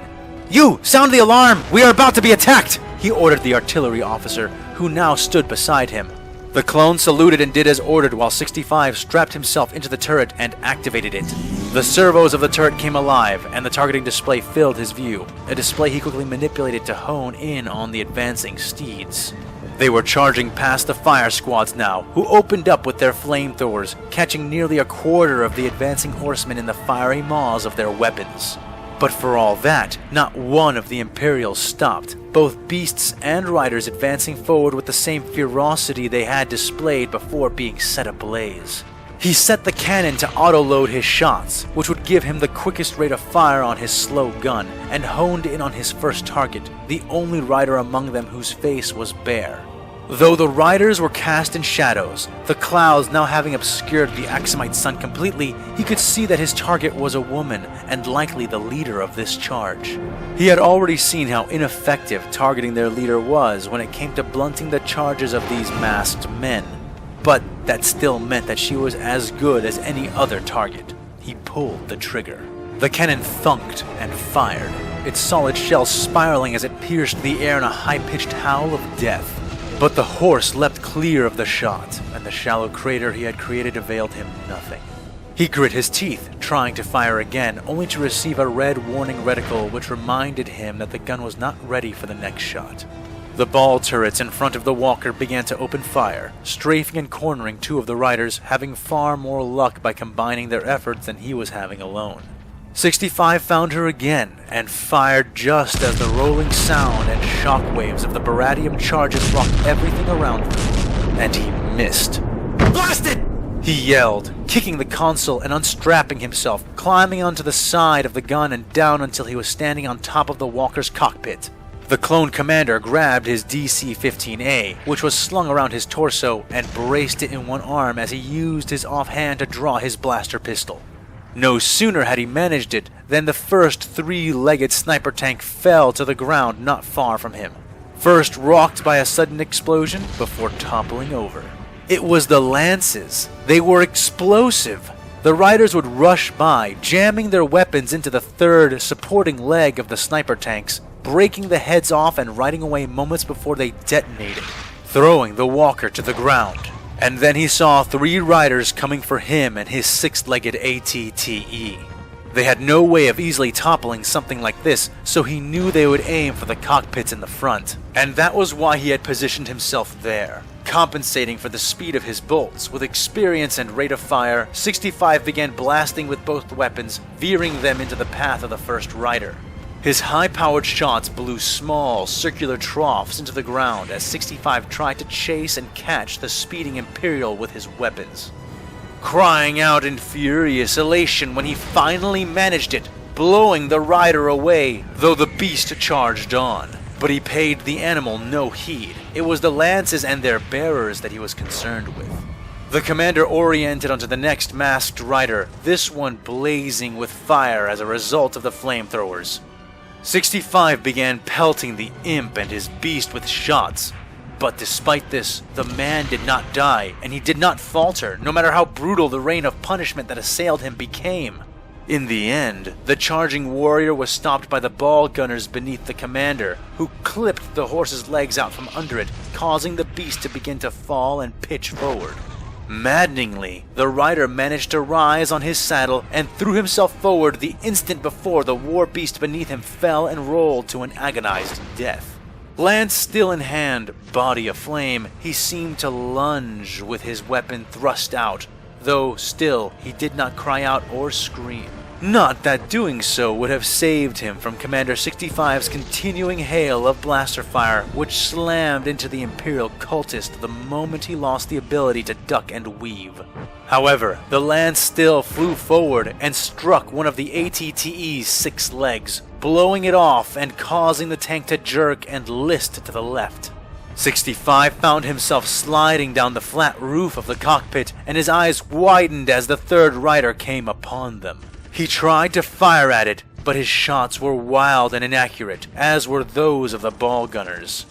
You! Sound the alarm! We are about to be attacked! He ordered the artillery officer, who now stood beside him. The clone saluted and did as ordered while 65 strapped himself into the turret and activated it. The servos of the turret came alive, and the targeting display filled his view, a display he quickly manipulated to hone in on the advancing steeds. They were charging past the fire squads now, who opened up with their flamethrowers, catching nearly a quarter of the advancing horsemen in the fiery maws of their weapons. But for all that, not one of the Imperials stopped, both beasts and riders advancing forward with the same ferocity they had displayed before being set ablaze. He set the cannon to auto-load his shots, which would give him the quickest rate of fire on his slow gun, and honed in on his first target, the only rider among them whose face was bare. Though the riders were cast in shadows, the clouds now having obscured the Axumite sun completely, he could see that his target was a woman, and likely the leader of this charge. He had already seen how ineffective targeting their leader was when it came to blunting the charges of these masked men. But that still meant that she was as good as any other target. He pulled the trigger. The cannon thunked and fired, its solid shell spiraling as it pierced the air in a high-pitched howl of death. But the horse leapt clear of the shot, and the shallow crater he had created availed him nothing. He grit his teeth, trying to fire again, only to receive a red warning reticle which reminded him that the gun was not ready for the next shot. The ball turrets in front of the walker began to open fire, strafing and cornering two of the riders, having far more luck by combining their efforts than he was having alone. 65 found her again, and fired just as the rolling sound and shockwaves of the Baradium charges rocked everything around them. And he missed. "Blast it!" he yelled, kicking the console and unstrapping himself, climbing onto the side of the gun and down until he was standing on top of the walker's cockpit. The clone commander grabbed his DC-15A, which was slung around his torso, and braced it in one arm as he used his offhand to draw his blaster pistol. No sooner had he managed it than the first three-legged sniper tank fell to the ground not far from him, first rocked by a sudden explosion before toppling over. It was the lances. They were explosive. The riders would rush by, jamming their weapons into the third supporting leg of the sniper tanks, breaking the heads off and riding away moments before they detonated, throwing the walker to the ground. And then he saw three riders coming for him and his six-legged ATTE. They had no way of easily toppling something like this, so he knew they would aim for the cockpits in the front. And that was why he had positioned himself there. Compensating for the speed of his bolts, with experience and rate of fire, 65 began blasting with both weapons, veering them into the path of the first rider. His high-powered shots blew small, circular troughs into the ground as 65 tried to chase and catch the speeding Imperial with his weapons. Crying out in furious elation when he finally managed it, blowing the rider away, though the beast charged on. But he paid the animal no heed. It was the lances and their bearers that he was concerned with. The commander oriented onto the next masked rider, this one blazing with fire as a result of the flamethrowers. 65 began pelting the imp and his beast with shots. But despite this, the man did not die, and he did not falter, no matter how brutal the rain of punishment that assailed him became. In the end, the charging warrior was stopped by the ball gunners beneath the commander, who clipped the horse's legs out from under it, causing the beast to begin to fall and pitch forward. Maddeningly, the rider managed to rise on his saddle and threw himself forward the instant before the war beast beneath him fell and rolled to an agonized death. Lance still in hand, body aflame, he seemed to lunge with his weapon thrust out, though still he did not cry out or scream. Not that doing so would have saved him from Commander 65's continuing hail of blaster fire, which slammed into the Imperial cultist the moment he lost the ability to duck and weave. However, the lance still flew forward and struck one of the ATTE's 6 legs, blowing it off and causing the tank to jerk and list to the left. 65 found himself sliding down the flat roof of the cockpit, and his eyes widened as the third rider came upon them. He tried to fire at it, but his shots were wild and inaccurate, as were those of the ball gunners.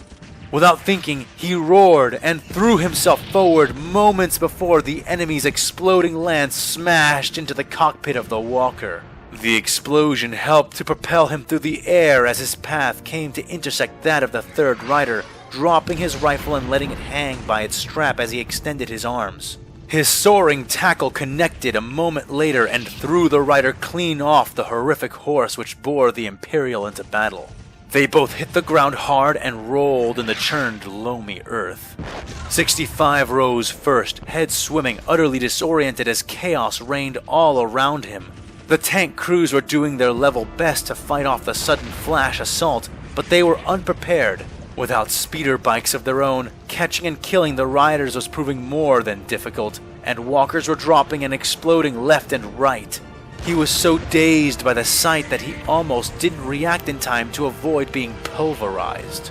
Without thinking, he roared and threw himself forward moments before the enemy's exploding lance smashed into the cockpit of the walker. The explosion helped to propel him through the air as his path came to intersect that of the third rider, dropping his rifle and letting it hang by its strap as he extended his arms. His soaring tackle connected a moment later and threw the rider clean off the horrific horse which bore the Imperial into battle. They both hit the ground hard and rolled in the churned, loamy earth. 65 rose first, head swimming, utterly disoriented as chaos reigned all around him. The tank crews were doing their level best to fight off the sudden flash assault, but they were unprepared. Without speeder bikes of their own, catching and killing the riders was proving more than difficult, and walkers were dropping and exploding left and right. He was so dazed by the sight that he almost didn't react in time to avoid being pulverized.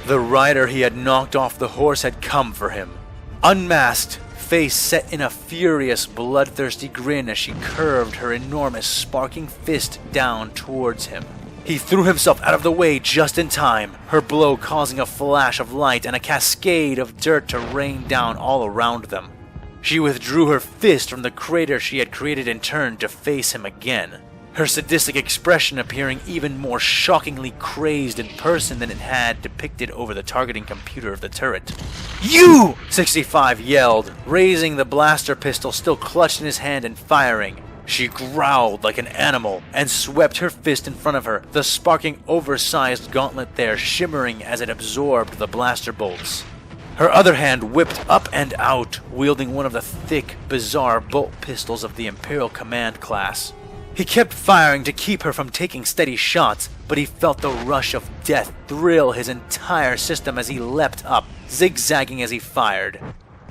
The rider he had knocked off the horse had come for him. Unmasked, face set in a furious, bloodthirsty grin as she curved her enormous, sparking fist down towards him. He threw himself out of the way just in time, her blow causing a flash of light and a cascade of dirt to rain down all around them. She withdrew her fist from the crater she had created and turned to face him again, her sadistic expression appearing even more shockingly crazed in person than it had depicted over the targeting computer of the turret. "You!" 65 yelled, raising the blaster pistol still clutched in his hand and firing. She growled like an animal and swept her fist in front of her, the sparking oversized gauntlet there shimmering as it absorbed the blaster bolts. Her other hand whipped up and out, wielding one of the thick, bizarre bolt pistols of the Imperial Command class. He kept firing to keep her from taking steady shots, but he felt the rush of death thrill his entire system as he leapt up, zigzagging as he fired.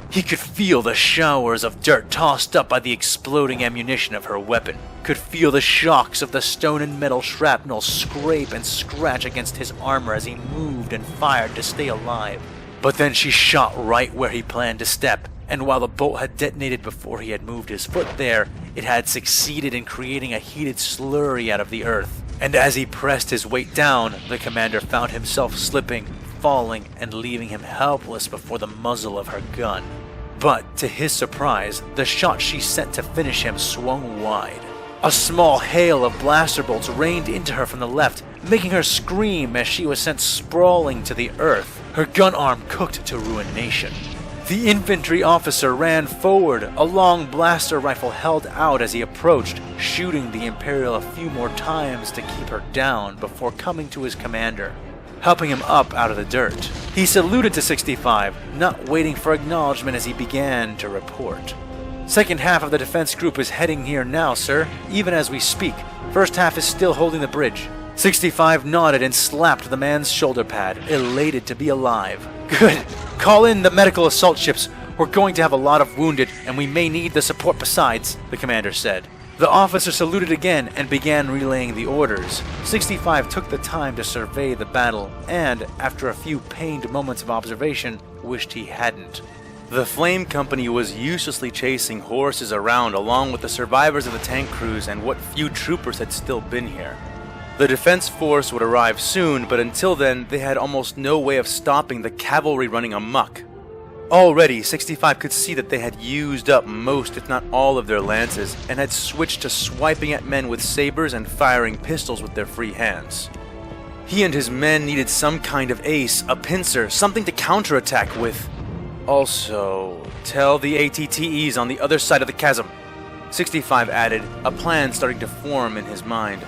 He could feel the showers of dirt tossed up by the exploding ammunition of her weapon, could feel the shocks of the stone and metal shrapnel scrape and scratch against his armor as he moved and fired to stay alive. But then she shot right where he planned to step, and while the bolt had detonated before he had moved his foot there, it had succeeded in creating a heated slurry out of the earth. And as he pressed his weight down, the commander found himself slipping, falling, and leaving him helpless before the muzzle of her gun. But, to his surprise, the shot she sent to finish him swung wide. A small hail of blaster bolts rained into her from the left, making her scream as she was sent sprawling to the earth, her gun arm cooked to ruination. The infantry officer ran forward, a long blaster rifle held out as he approached, shooting the Imperial a few more times to keep her down before coming to his commander, helping him up out of the dirt. He saluted to 65, not waiting for acknowledgement as he began to report. "Second half of the defense group is heading here now, sir, even as we speak. First half is still holding the bridge." 65 nodded and slapped the man's shoulder pad, elated to be alive. "Good. Call in the medical assault ships. We're going to have a lot of wounded, and we may need the support besides," the commander said. The officer saluted again and began relaying the orders. 65 took the time to survey the battle, and, after a few pained moments of observation, wished he hadn't. The Flame Company was uselessly chasing horses around along with the survivors of the tank crews and what few troopers had still been here. The defense force would arrive soon, but until then, they had almost no way of stopping the cavalry running amok. Already, 65 could see that they had used up most, if not all, of their lances, and had switched to swiping at men with sabers and firing pistols with their free hands. He and his men needed some kind of ace, a pincer, something to counterattack with. Also, tell the ATTEs on the other side of the chasm, 65 added, a plan starting to form in his mind,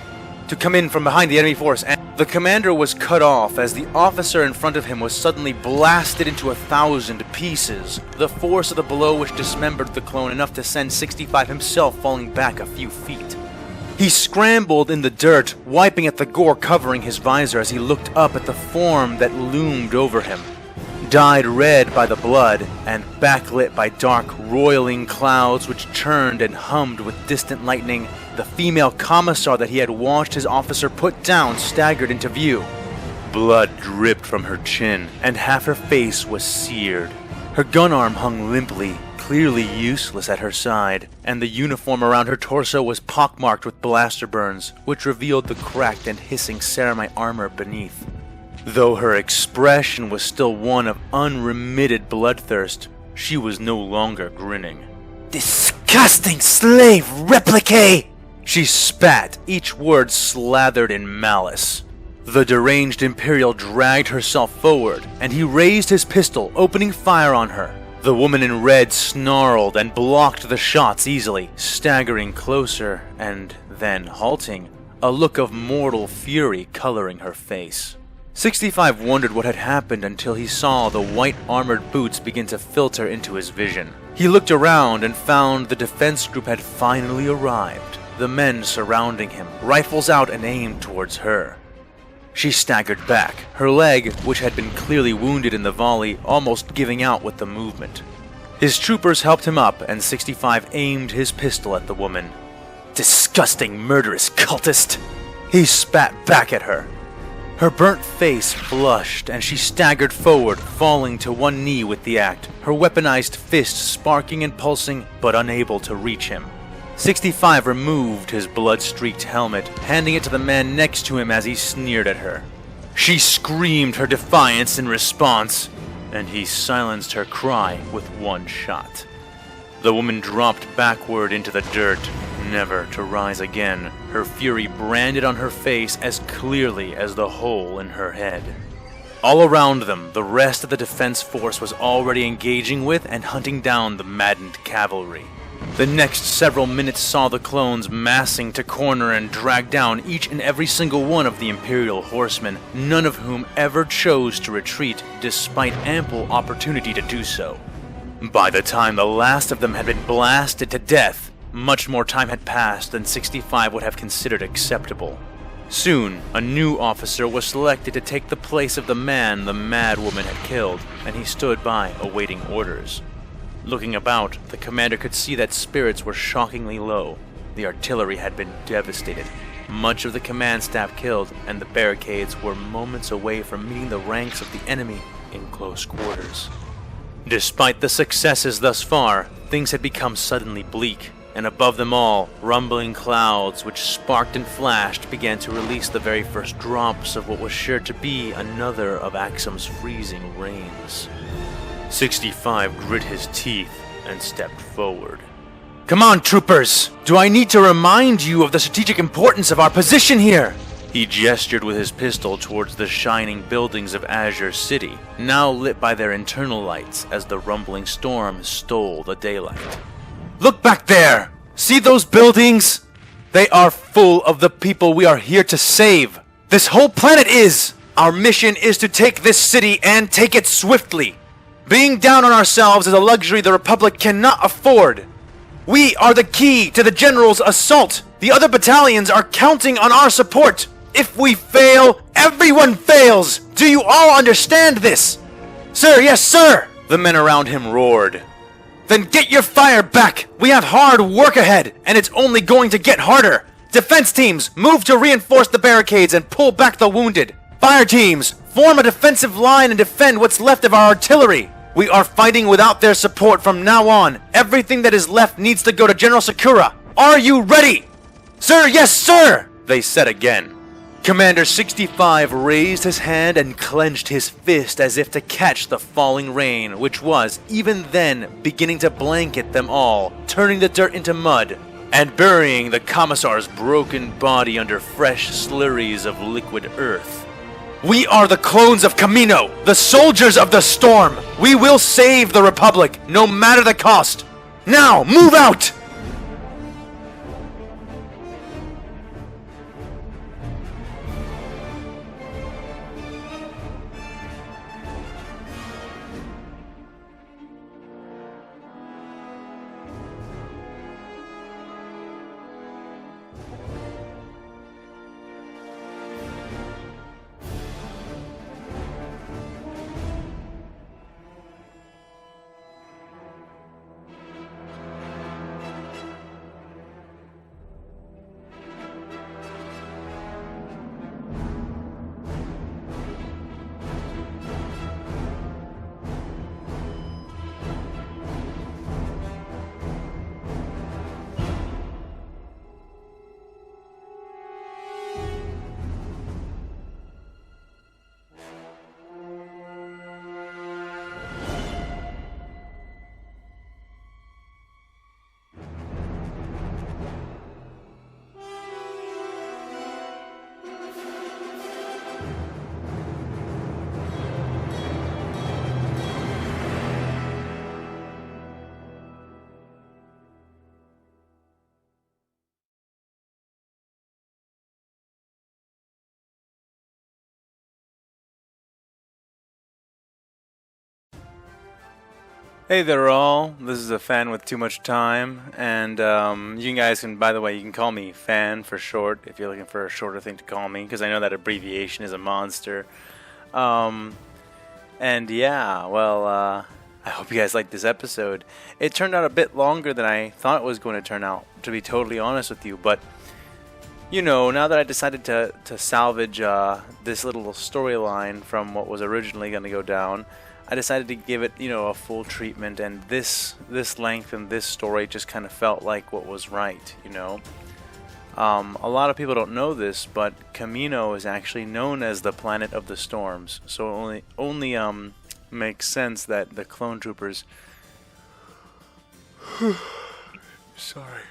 to come in from behind the enemy force. And the commander was cut off as the officer in front of him was suddenly blasted into 1,000 pieces, the force of the blow which dismembered the clone enough to send 65 himself falling back a few feet. He scrambled in the dirt, wiping at the gore covering his visor as he looked up at the form that loomed over him. Dyed red by the blood, and backlit by dark, roiling clouds which churned and hummed with distant lightning, the female commissar that he had watched his officer put down staggered into view. Blood dripped from her chin, and half her face was seared. Her gun arm hung limply, clearly useless at her side, and the uniform around her torso was pockmarked with blaster burns, which revealed the cracked and hissing ceramite armor beneath. Though her expression was still one of unremitted bloodthirst, she was no longer grinning. "Disgusting slave replicate!" She spat, each word slathered in malice. The deranged Imperial dragged herself forward, and he raised his pistol, opening fire on her. The woman in red snarled and blocked the shots easily, staggering closer and then halting, a look of mortal fury coloring her face. 65 wondered what had happened until he saw the white armored boots begin to filter into his vision. He looked around and found the defense group had finally arrived, the men surrounding him, rifles out and aimed towards her. She staggered back, her leg, which had been clearly wounded in the volley, almost giving out with the movement. His troopers helped him up, and 65 aimed his pistol at the woman. "Disgusting, murderous cultist!" He spat back at her. Her burnt face flushed, and she staggered forward, falling to one knee with the act, her weaponized fist sparking and pulsing, but unable to reach him. 65 removed his blood-streaked helmet, handing it to the man next to him as he sneered at her. She screamed her defiance in response, and he silenced her cry with one shot. The woman dropped backward into the dirt, never to rise again, her fury branded on her face as clearly as the hole in her head. All around them, the rest of the defense force was already engaging with and hunting down the maddened cavalry. The next several minutes saw the clones massing to corner and drag down each and every single one of the Imperial horsemen, none of whom ever chose to retreat despite ample opportunity to do so. By the time the last of them had been blasted to death, much more time had passed than 65 would have considered acceptable. Soon, a new officer was selected to take the place of the man the mad woman had killed, and he stood by awaiting orders. Looking about, the commander could see that spirits were shockingly low. The artillery had been devastated, much of the command staff killed, and the barricades were moments away from meeting the ranks of the enemy in close quarters. Despite the successes thus far, things had become suddenly bleak, and above them all, rumbling clouds which sparked and flashed began to release the very first drops of what was sure to be another of Axum's freezing rains. 65 grit his teeth and stepped forward. "Come on, troopers! Do I need to remind you of the strategic importance of our position here?" He gestured with his pistol towards the shining buildings of Azure City, now lit by their internal lights as the rumbling storm stole the daylight. "Look back there! See those buildings? They are full of the people we are here to save. This whole planet is! Our mission is to take this city and take it swiftly. Being down on ourselves is a luxury the Republic cannot afford. We are the key to the General's assault. The other battalions are counting on our support. If we fail, everyone fails. Do you all understand this?" "Sir, yes, sir!" the men around him roared. "Then get your fire back. We have hard work ahead, and it's only going to get harder. Defense teams, move to reinforce the barricades and pull back the wounded. Fire teams, form a defensive line and defend what's left of our artillery. We are fighting without their support from now on. Everything that is left needs to go to General Sakura. Are you ready?" "Sir, yes, sir!" they said again. Commander 65 raised his hand and clenched his fist as if to catch the falling rain, which was, even then, beginning to blanket them all, turning the dirt into mud, and burying the commissar's broken body under fresh slurries of liquid earth. "We are the clones of Camino, the soldiers of the storm. We will save the Republic, no matter the cost. Now, move out!" Hey there all, this is a fan with too much time, and you guys can, by the way, you can call me Fan for short if you're looking for a shorter thing to call me, because I know that abbreviation is a monster. And yeah, well, I hope you guys liked this episode. It turned out a bit longer than I thought it was going to turn out, to be totally honest with you, but you know, now that I decided to salvage this little storyline from what was originally going to go down, I decided to give it, you know, a full treatment, and this length and this story just kind of felt like what was right, you know. A lot of people don't know this, but Kamino is actually known as the Planet of the Storms, so it only makes sense that the clone troopers... Sorry.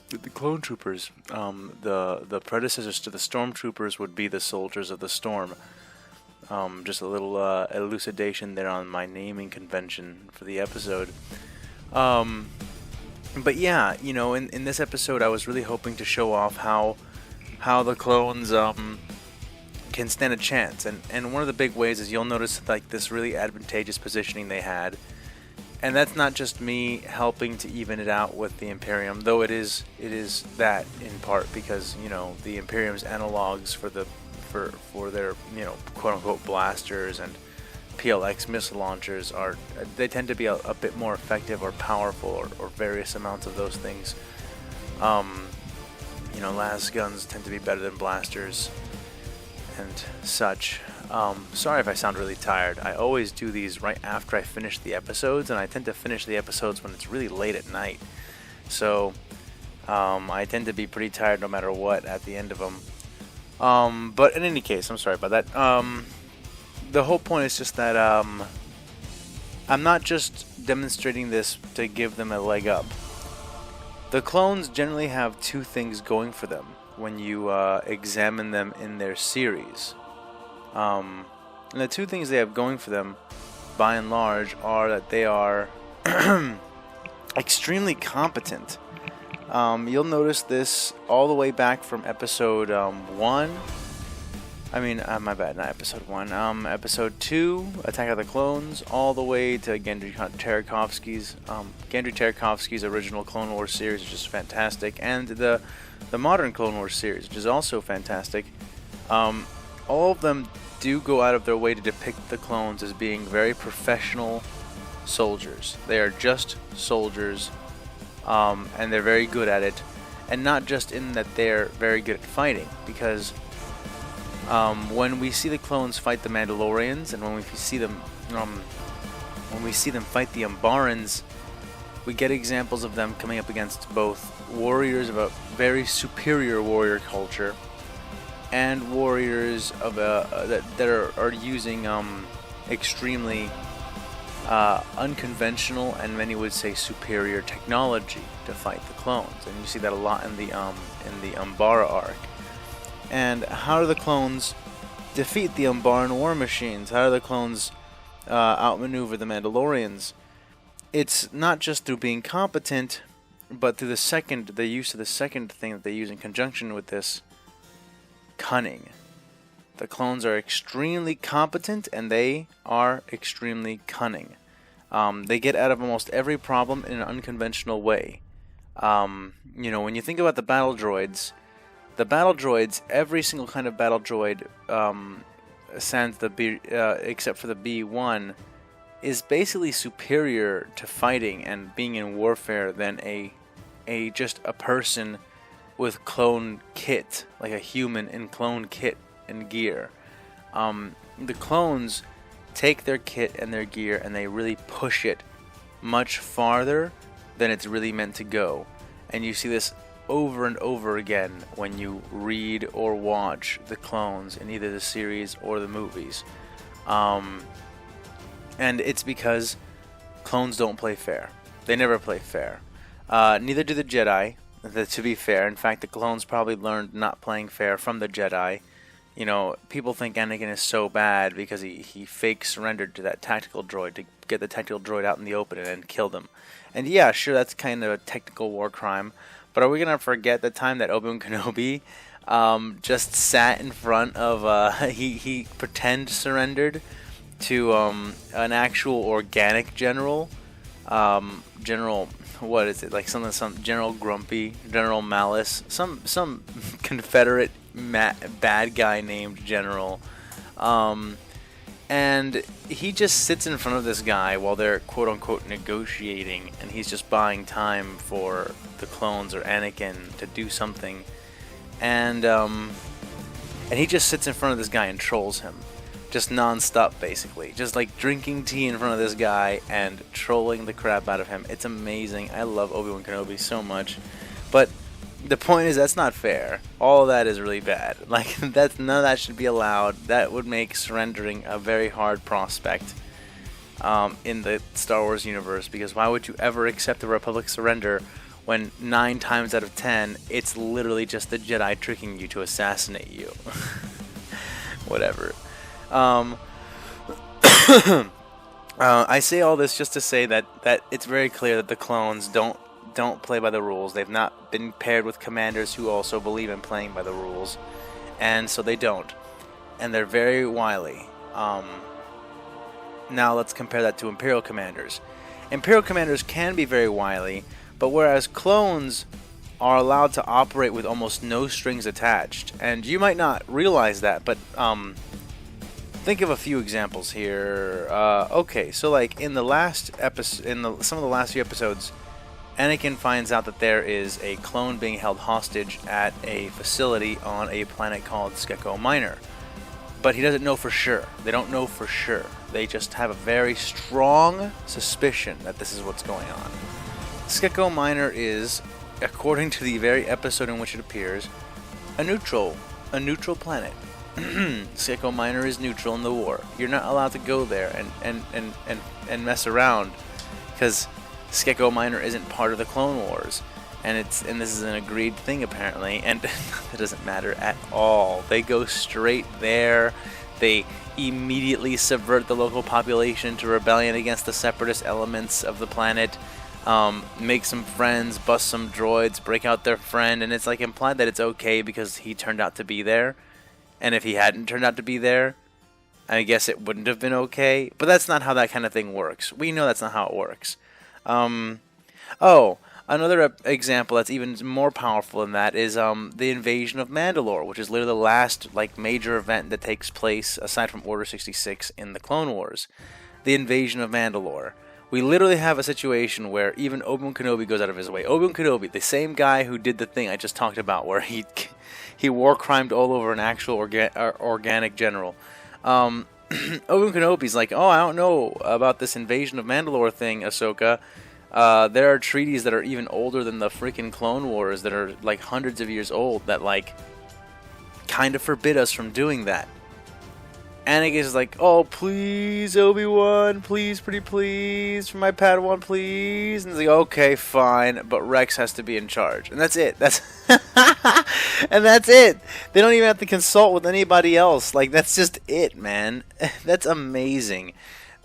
The clone troopers, the predecessors to the stormtroopers would be the soldiers of the storm. Just a little elucidation there on my naming convention for the episode. But yeah, you know, in this episode I was really hoping to show off how the clones can stand a chance. And one of the big ways is you'll notice like this really advantageous positioning they had. And that's not just me helping to even it out with the Imperium, though it is that in part because, you know, the Imperium's analogs for their, you know, quote-unquote blasters and PLX missile launchers they tend to be a bit more effective or powerful or various amounts of those things. You know, las guns tend to be better than blasters and such. Sorry if I sound really tired. I always do these right after I finish the episodes, and I tend to finish the episodes when it's really late at night. So I tend to be pretty tired no matter what at the end of them. But in any case, I'm sorry about that. The whole point is just that I'm not just demonstrating this to give them a leg up. The clones generally have two things going for them when you examine them in their series. And the two things they have going for them, by and large, are that they are extremely competent. You'll notice this all the way back from episode 1. I mean, my bad, not episode 1. Episode 2, Attack of the Clones, all the way to Gendry Tartakovsky's original Clone Wars series, which is fantastic, and the modern Clone Wars series, which is also fantastic. All of them do go out of their way to depict the clones as being very professional soldiers. They are just soldiers, and they're very good at it, and not just in that they're very good at fighting, because when we see the clones fight the Mandalorians, and when we see them fight the Umbarans, we get examples of them coming up against both warriors of a very superior warrior culture and warriors of that are using extremely unconventional and many would say superior technology to fight the clones, and you see that a lot in the Umbara arc. And how do the clones defeat the Umbaran war machines? How do the clones outmaneuver the Mandalorians? It's not just through being competent, but through the use of the second thing that they use in conjunction with this: cunning. The clones are extremely competent, and they are extremely cunning. They get out of almost every problem in an unconventional way. You know, when you think about the battle droids, every single kind of battle droid, sans the B, except for the B1, is basically superior to fighting and being in warfare than just a person with clone kit, like a human in clone kit and gear. The clones take their kit and their gear and they really push it much farther than it's really meant to go. And you see this over and over again when you read or watch the clones in either the series or the movies. And it's because clones don't play fair. They never play fair. Neither do the Jedi, to be fair. In fact, the clones probably learned not playing fair from the Jedi. You know, people think Anakin is so bad because he fake surrendered to that tactical droid to get the tactical droid out in the open and then kill them. And yeah, sure, that's kind of a technical war crime. But are we going to forget the time that Obi-Wan Kenobi just sat in front of... he pretend surrendered to an actual organic general. General, what is it? Like some General Grumpy, General Malice, some Confederate bad guy named General. And he just sits in front of this guy while they're quote-unquote negotiating, and he's just buying time for the clones or Anakin to do something. And he just sits in front of this guy and trolls him. Just non-stop, basically. Just like drinking tea in front of this guy and trolling the crap out of him. It's amazing. I love Obi-Wan Kenobi so much. But the point is, that's not fair. All of that is really bad. Like, none of that should be allowed. That would make surrendering a very hard prospect in the Star Wars universe. Because why would you ever accept the Republic's surrender when 9 times out of 10, it's literally just the Jedi tricking you to assassinate you? Whatever. I say all this just to say that it's very clear that the clones don't play by the rules. They've not been paired with commanders who also believe in playing by the rules, and so they don't. And they're very wily. Now let's compare that to Imperial Commanders. Imperial Commanders can be very wily, but whereas clones are allowed to operate with almost no strings attached, and you might not realize that, but think of a few examples here. Okay, so like in the last episode, some of the last few episodes, Anakin finds out that there is a clone being held hostage at a facility on a planet called Skeko Minor, but he doesn't know for sure. They don't know for sure. They just have a very strong suspicion that this is what's going on. Skeko Minor is, according to the very episode in which it appears, a neutral planet. Skeko Minor is neutral in the war. You're not allowed to go there and mess around, because Skeko Minor isn't part of the Clone Wars, and this is an agreed thing apparently, and it doesn't matter at all. They go straight there. They immediately subvert the local population to rebellion against the separatist elements of the planet. Make some friends, bust some droids, break out their friend, and it's like implied that it's okay because he turned out to be there. And if he hadn't turned out to be there, I guess it wouldn't have been okay. But that's not how that kind of thing works. We know that's not how it works. Another example that's even more powerful than that is the Invasion of Mandalore, which is literally the last major event that takes place, aside from Order 66, in the Clone Wars. The Invasion of Mandalore. We literally have a situation where even Obi-Wan Kenobi goes out of his way. Obi-Wan Kenobi, the same guy who did the thing I just talked about, where he war crimed all over an actual organic general. Obi-Wan Kenobi's like, oh, I don't know about this Invasion of Mandalore thing, Ahsoka. There are treaties that are even older than the freaking Clone Wars that are like hundreds of years old that like kind of forbid us from doing that. Anakin is like, oh, please, Obi-Wan, please, pretty please, for my Padawan, please. And he's like, okay, fine, but Rex has to be in charge. And that's it. And that's it. They don't even have to consult with anybody else. Like, that's just it, man. That's amazing.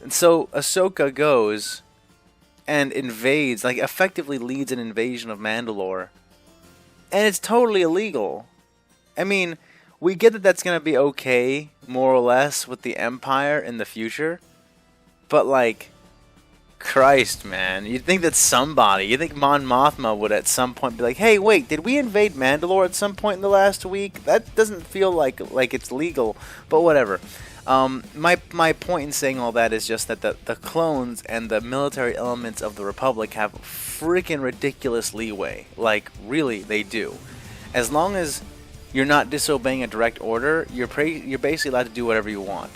And so Ahsoka goes and invades, like, effectively leads an invasion of Mandalore. And it's totally illegal. I mean, we get that that's going to be okay, more or less, with the Empire in the future. But, like, Christ, man. You'd think that you think Mon Mothma would at some point be like, hey, wait, did we invade Mandalore at some point in the last week? That doesn't feel like it's legal, but whatever. My point in saying all that is just that the clones and the military elements of the Republic have freaking ridiculous leeway. Like, really, they do. As long as you're not disobeying a direct order, you're basically allowed to do whatever you want.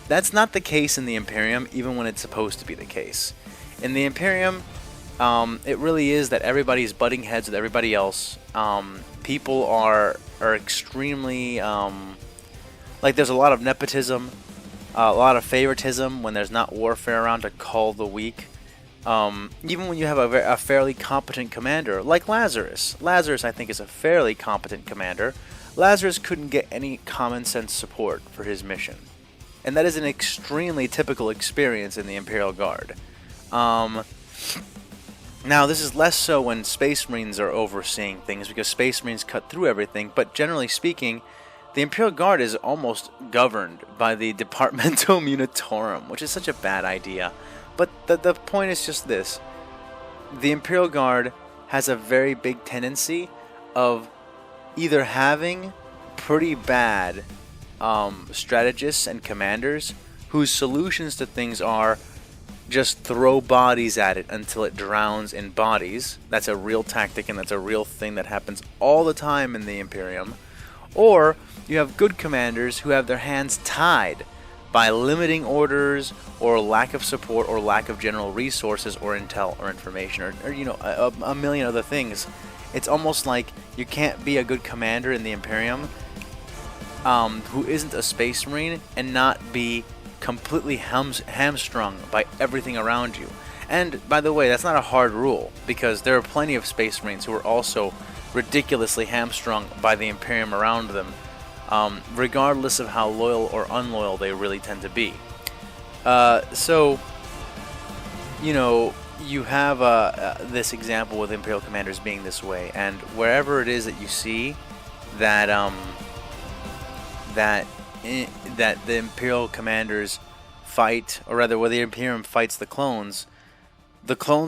That's not the case in the Imperium, even when it's supposed to be the case. In the Imperium, it really is that everybody's butting heads with everybody else. People are extremely like, there's a lot of nepotism, a lot of favoritism when there's not warfare around to cull the weak. Even when you have a fairly competent commander, like Lazarus. Lazarus, I think, is a fairly competent commander. Lazarus couldn't get any common sense support for his mission. And that is an extremely typical experience in the Imperial Guard. Now, this is less so when Space Marines are overseeing things, because Space Marines cut through everything, but generally speaking, the Imperial Guard is almost governed by the Departmentum Unitorum, which is such a bad idea. But the point is just this. The Imperial Guard has a very big tendency of either having pretty bad strategists and commanders whose solutions to things are just throw bodies at it until it drowns in bodies. That's a real tactic, and that's a real thing that happens all the time in the Imperium. Or you have good commanders who have their hands tied by limiting orders or lack of support or lack of general resources or intel or information or you know, a million other things. It's almost like you can't be a good commander in the Imperium who isn't a Space Marine and not be completely hamstrung by everything around you. And by the way, that's not a hard rule, because there are plenty of Space Marines who are also ridiculously hamstrung by the Imperium around them, regardless of how loyal or unloyal they really tend to be. So, you know, you have this example with Imperial Commanders being this way, and wherever it is that you see that that the Imperial Commanders fight, or rather where the Imperium fights the clones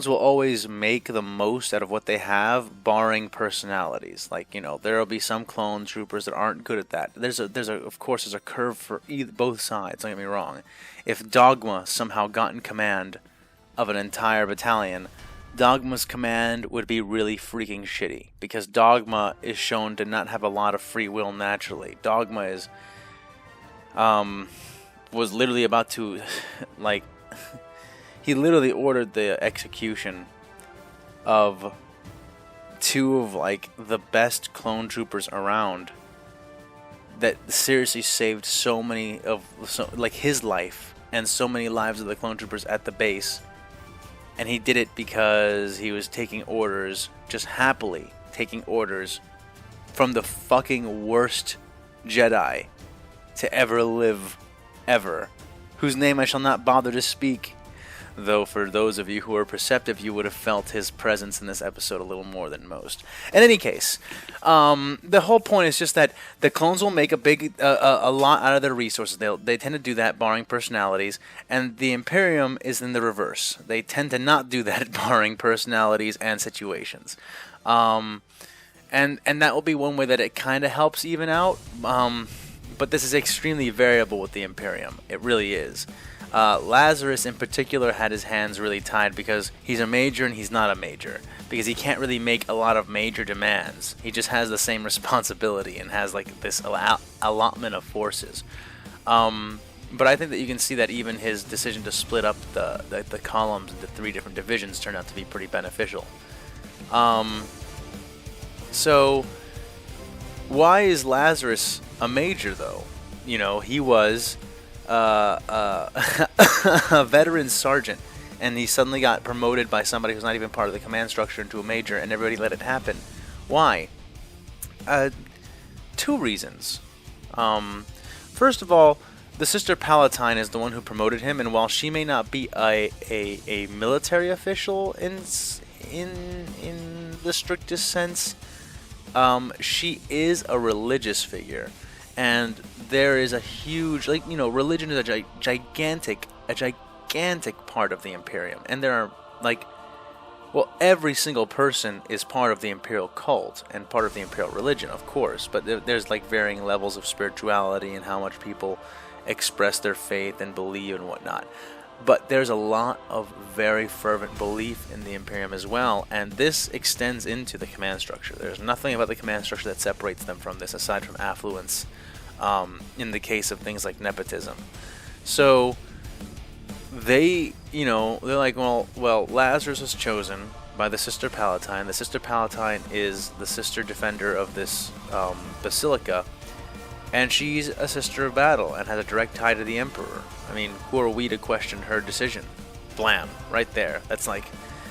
will always make the most out of what they have, barring personalities. Like, you know, there will be some clone troopers that aren't good at that. Of course there's a curve for both sides, don't get me wrong. If Dogma somehow got in command of an entire battalion, Dogma's command would be really freaking shitty, because Dogma is shown to not have a lot of free will naturally. Dogma is was literally about to like he literally ordered the execution of two of like the best clone troopers around that seriously saved so many of like his life and so many lives of the clone troopers at the base. And he did it because he was taking orders, just happily taking orders from the fucking worst Jedi to ever live, ever, whose name I shall not bother to speak, though for those of you who are perceptive, you would have felt his presence in this episode a little more than most. In any case, the whole point is just that the clones will make a lot out of their resources. They tend to do that, barring personalities, and the Imperium is in the reverse. They tend to not do that, barring personalities and situations. And that will be one way that it kind of helps even out. But this is extremely variable with the Imperium. It really is. Lazarus in particular had his hands really tied because he's a major and he's not a major. Because he can't really make a lot of major demands. He just has the same responsibility and has like this allotment of forces. But I think that you can see that even his decision to split up the columns into 3 different divisions turned out to be pretty beneficial. So, why is Lazarus a major, though? You know, he was a veteran sergeant, and he suddenly got promoted by somebody who's not even part of the command structure into a major, and everybody let it happen. Why? 2 reasons. First of all, the Sister Palatine is the one who promoted him, and while she may not be a military official in the strictest sense, she is a religious figure, and there is a huge, like, you know, religion is a gigantic part of the Imperium, and there are, like, well, every single person is part of the Imperial cult and part of the Imperial religion, of course, but there's like varying levels of spirituality and how much people express their faith and believe and whatnot. But there's a lot of very fervent belief in the Imperium as well, and this extends into the command structure. There's nothing about the command structure that separates them from this, aside from affluence, in the case of things like nepotism. So they, you know, they're like, well, Lazarus was chosen by the Sister Palatine. The Sister Palatine is the sister defender of this basilica, and she's a sister of battle and has a direct tie to the Emperor. I mean, who are we to question her decision? Blam, right there. That's like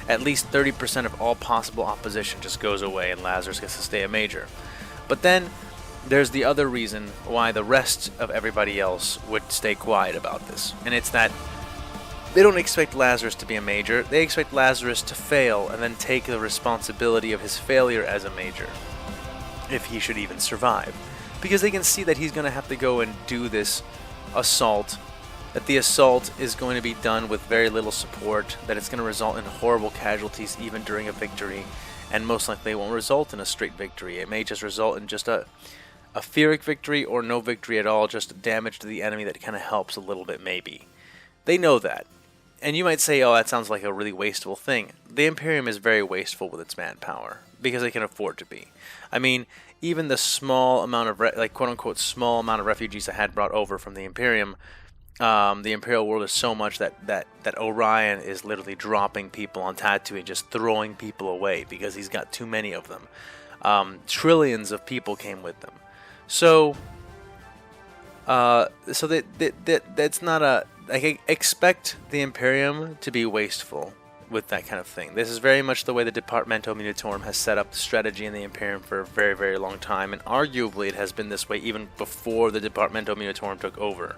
at least 30% of all possible opposition just goes away, and Lazarus gets to stay a major. But then there's the other reason why the rest of everybody else would stay quiet about this, and it's that they don't expect Lazarus to be a major. They expect Lazarus to fail and then take the responsibility of his failure as a major, if he should even survive. because they can see that he's going to have to go and do this assault, that the assault is going to be done with very little support, that it's going to result in horrible casualties even during a victory, and most likely it won't result in a straight victory. It may just result in just a Pyrrhic victory or no victory at all, just damage to the enemy that kind of helps a little bit maybe. They know that. And you might say, oh, that sounds like a really wasteful thing. The Imperium is very wasteful with its manpower, because they can afford to be. I mean, even the small amount of, quote-unquote, small amount of refugees I had brought over from the Imperium, the Imperial world is so much that Orion is literally dropping people on Tatooine, just throwing people away, because he's got too many of them. Trillions of people came with them. So that's not a... I expect the Imperium to be wasteful with that kind of thing. This is very much the way the Departamento Munitorum has set up the strategy in the Imperium for a very, very long time, and arguably it has been this way even before the Departamento Munitorum took over.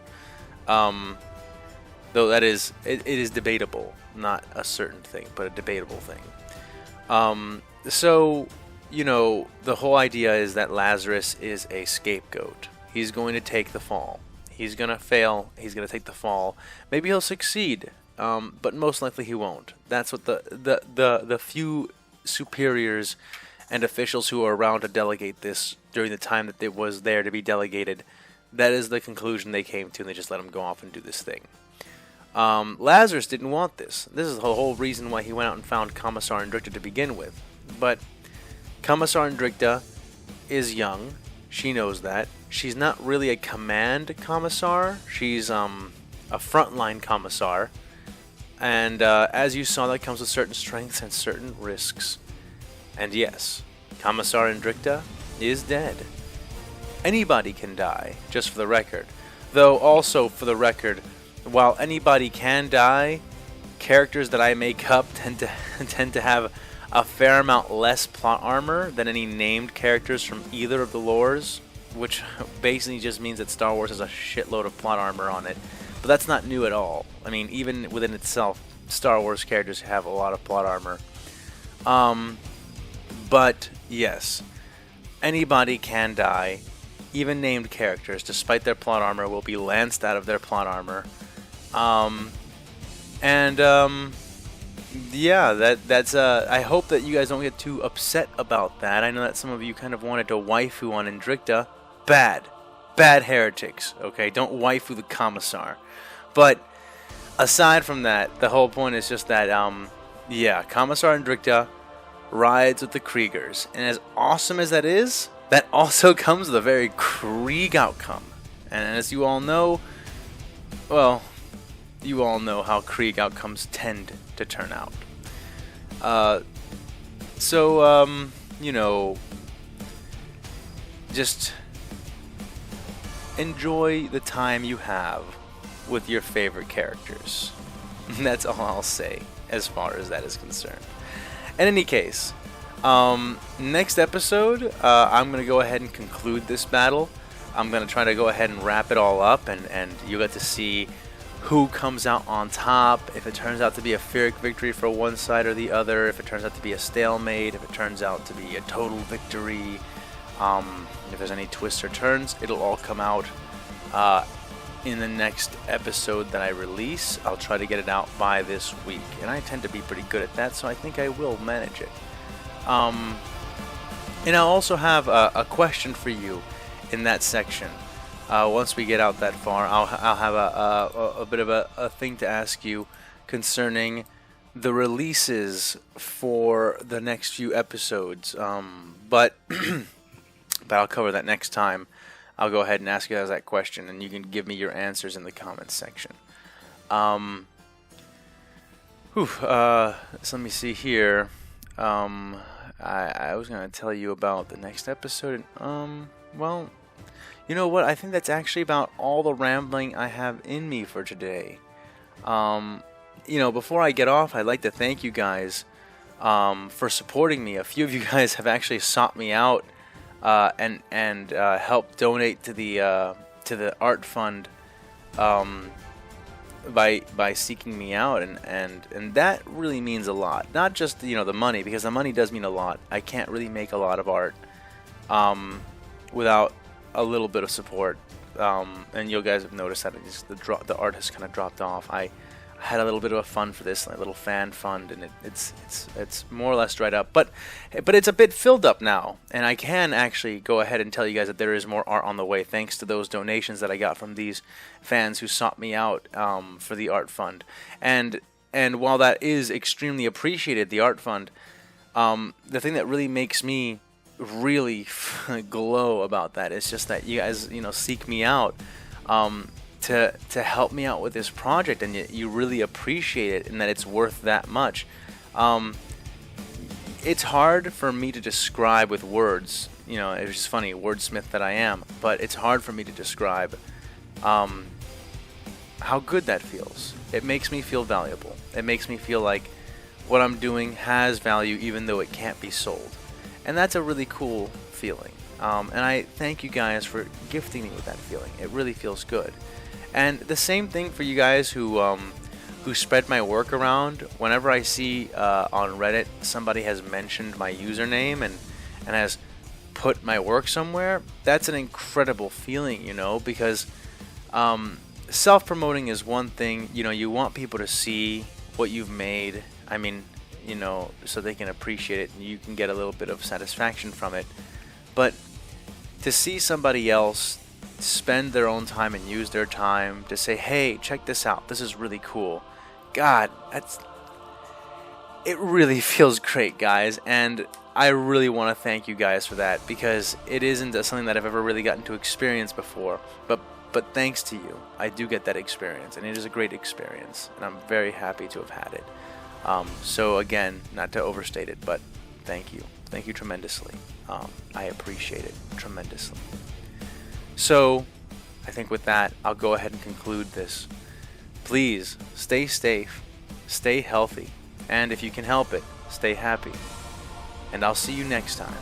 Though that is, it is debatable, not a certain thing, but a debatable thing. So, you know, the whole idea is that Lazarus is a scapegoat. He's going to take the fall. He's going to fail. He's going to take the fall. Maybe he'll succeed, but most likely he won't. That's what the few superiors and officials who are around to delegate this during the time that it was there to be delegated, that is the conclusion they came to, and they just let him go off and do this thing. Lazarus didn't want this. This is the whole reason why he went out and found Commissar Indricta to begin with. But Commissar Indricta is young. She knows that. She's not really a command commissar. She's a frontline commissar. And as you saw, that comes with certain strengths and certain risks. And yes, Commissar Indricta is dead. Anybody can die, just for the record. Though also, for the record, while anybody can die, characters that I make up tend to have a fair amount less plot armor than any named characters from either of the lores, which basically just means that Star Wars has a shitload of plot armor on it. But that's not new at all. I mean, even within itself, Star Wars characters have a lot of plot armor. But yes, anybody can die. Even named characters, despite their plot armor, will be lanced out of their plot armor. Yeah, that's I hope that you guys don't get too upset about that. I know that some of you kind of wanted to waifu on Indricta. Bad heretics, okay? Don't waifu the Commissar. But aside from that, the whole point is just that, yeah, Commissar Indricta rides with the Kriegers. And as awesome as that is, that also comes with a very Krieg outcome. And as you all know, well, you all know how Krieg outcomes tend to turn out. You know, just enjoy the time you have with your favorite characters. That's all I'll say as far as that is concerned. In any case, next episode, I'm going to go ahead and conclude this battle. I'm going to try to go ahead and wrap it all up, and you get to see who comes out on top, if it turns out to be a Pyrrhic victory for one side or the other, if it turns out to be a stalemate, if it turns out to be a total victory, if there's any twists or turns, it'll all come out in the next episode that I release. I'll try to get it out by this week, and I tend to be pretty good at that, so I think I will manage it. And I'll also have a question for you in that section. Once we get out that far, I'll have a bit of a thing to ask you concerning the releases for the next few episodes. But I'll cover that next time. I'll go ahead and ask you guys that question, and you can give me your answers in the comments section. So let me see here. I was going to tell you about the next episode. Well, you know what? I think that's actually about all the rambling I have in me for today. You know, before I get off, I'd like to thank you guys for supporting me. A few of you guys have actually sought me out and helped donate to the art fund by seeking me out, and that really means a lot. Not just the money, because the money does mean a lot. I can't really make a lot of art without a little bit of support, and you guys have noticed that the art has kind of dropped off. I had a little bit of a fund for this, like a little fan fund, and it's more or less dried up, but it's a bit filled up now, and I can actually go ahead and tell you guys that there is more art on the way, thanks to those donations that I got from these fans who sought me out for the art fund, and while that is extremely appreciated, the art fund, the thing that really makes me really glow about that is just that you guys, seek me out to help me out with this project, and you really appreciate it, and that it's worth that much. It's hard for me to describe with words, it's just funny, wordsmith that I am, but it's hard for me to describe how good that feels. It makes me feel valuable. It makes me feel like what I'm doing has value even though it can't be sold. And that's a really cool feeling. And I thank you guys for gifting me with that feeling. It really feels good. And the same thing for you guys who spread my work around. Whenever I see on Reddit somebody has mentioned my username and has put my work somewhere, that's an incredible feeling, because self-promoting is one thing. You want people to see what you've made. I mean, so they can appreciate it and you can get a little bit of satisfaction from it. But to see somebody else spend their own time and use their time to say, hey, check this out, this is really cool. God, it really feels great, guys, and I really want to thank you guys for that, because it isn't something that I've ever really gotten to experience before, but thanks to you, I do get that experience, and it is a great experience, and I'm very happy to have had it. So again, not to overstate it, but thank you tremendously. I appreciate it tremendously. So, I think with that, I'll go ahead and conclude this. Please, stay safe, stay healthy, and if you can help it, stay happy. And I'll see you next time.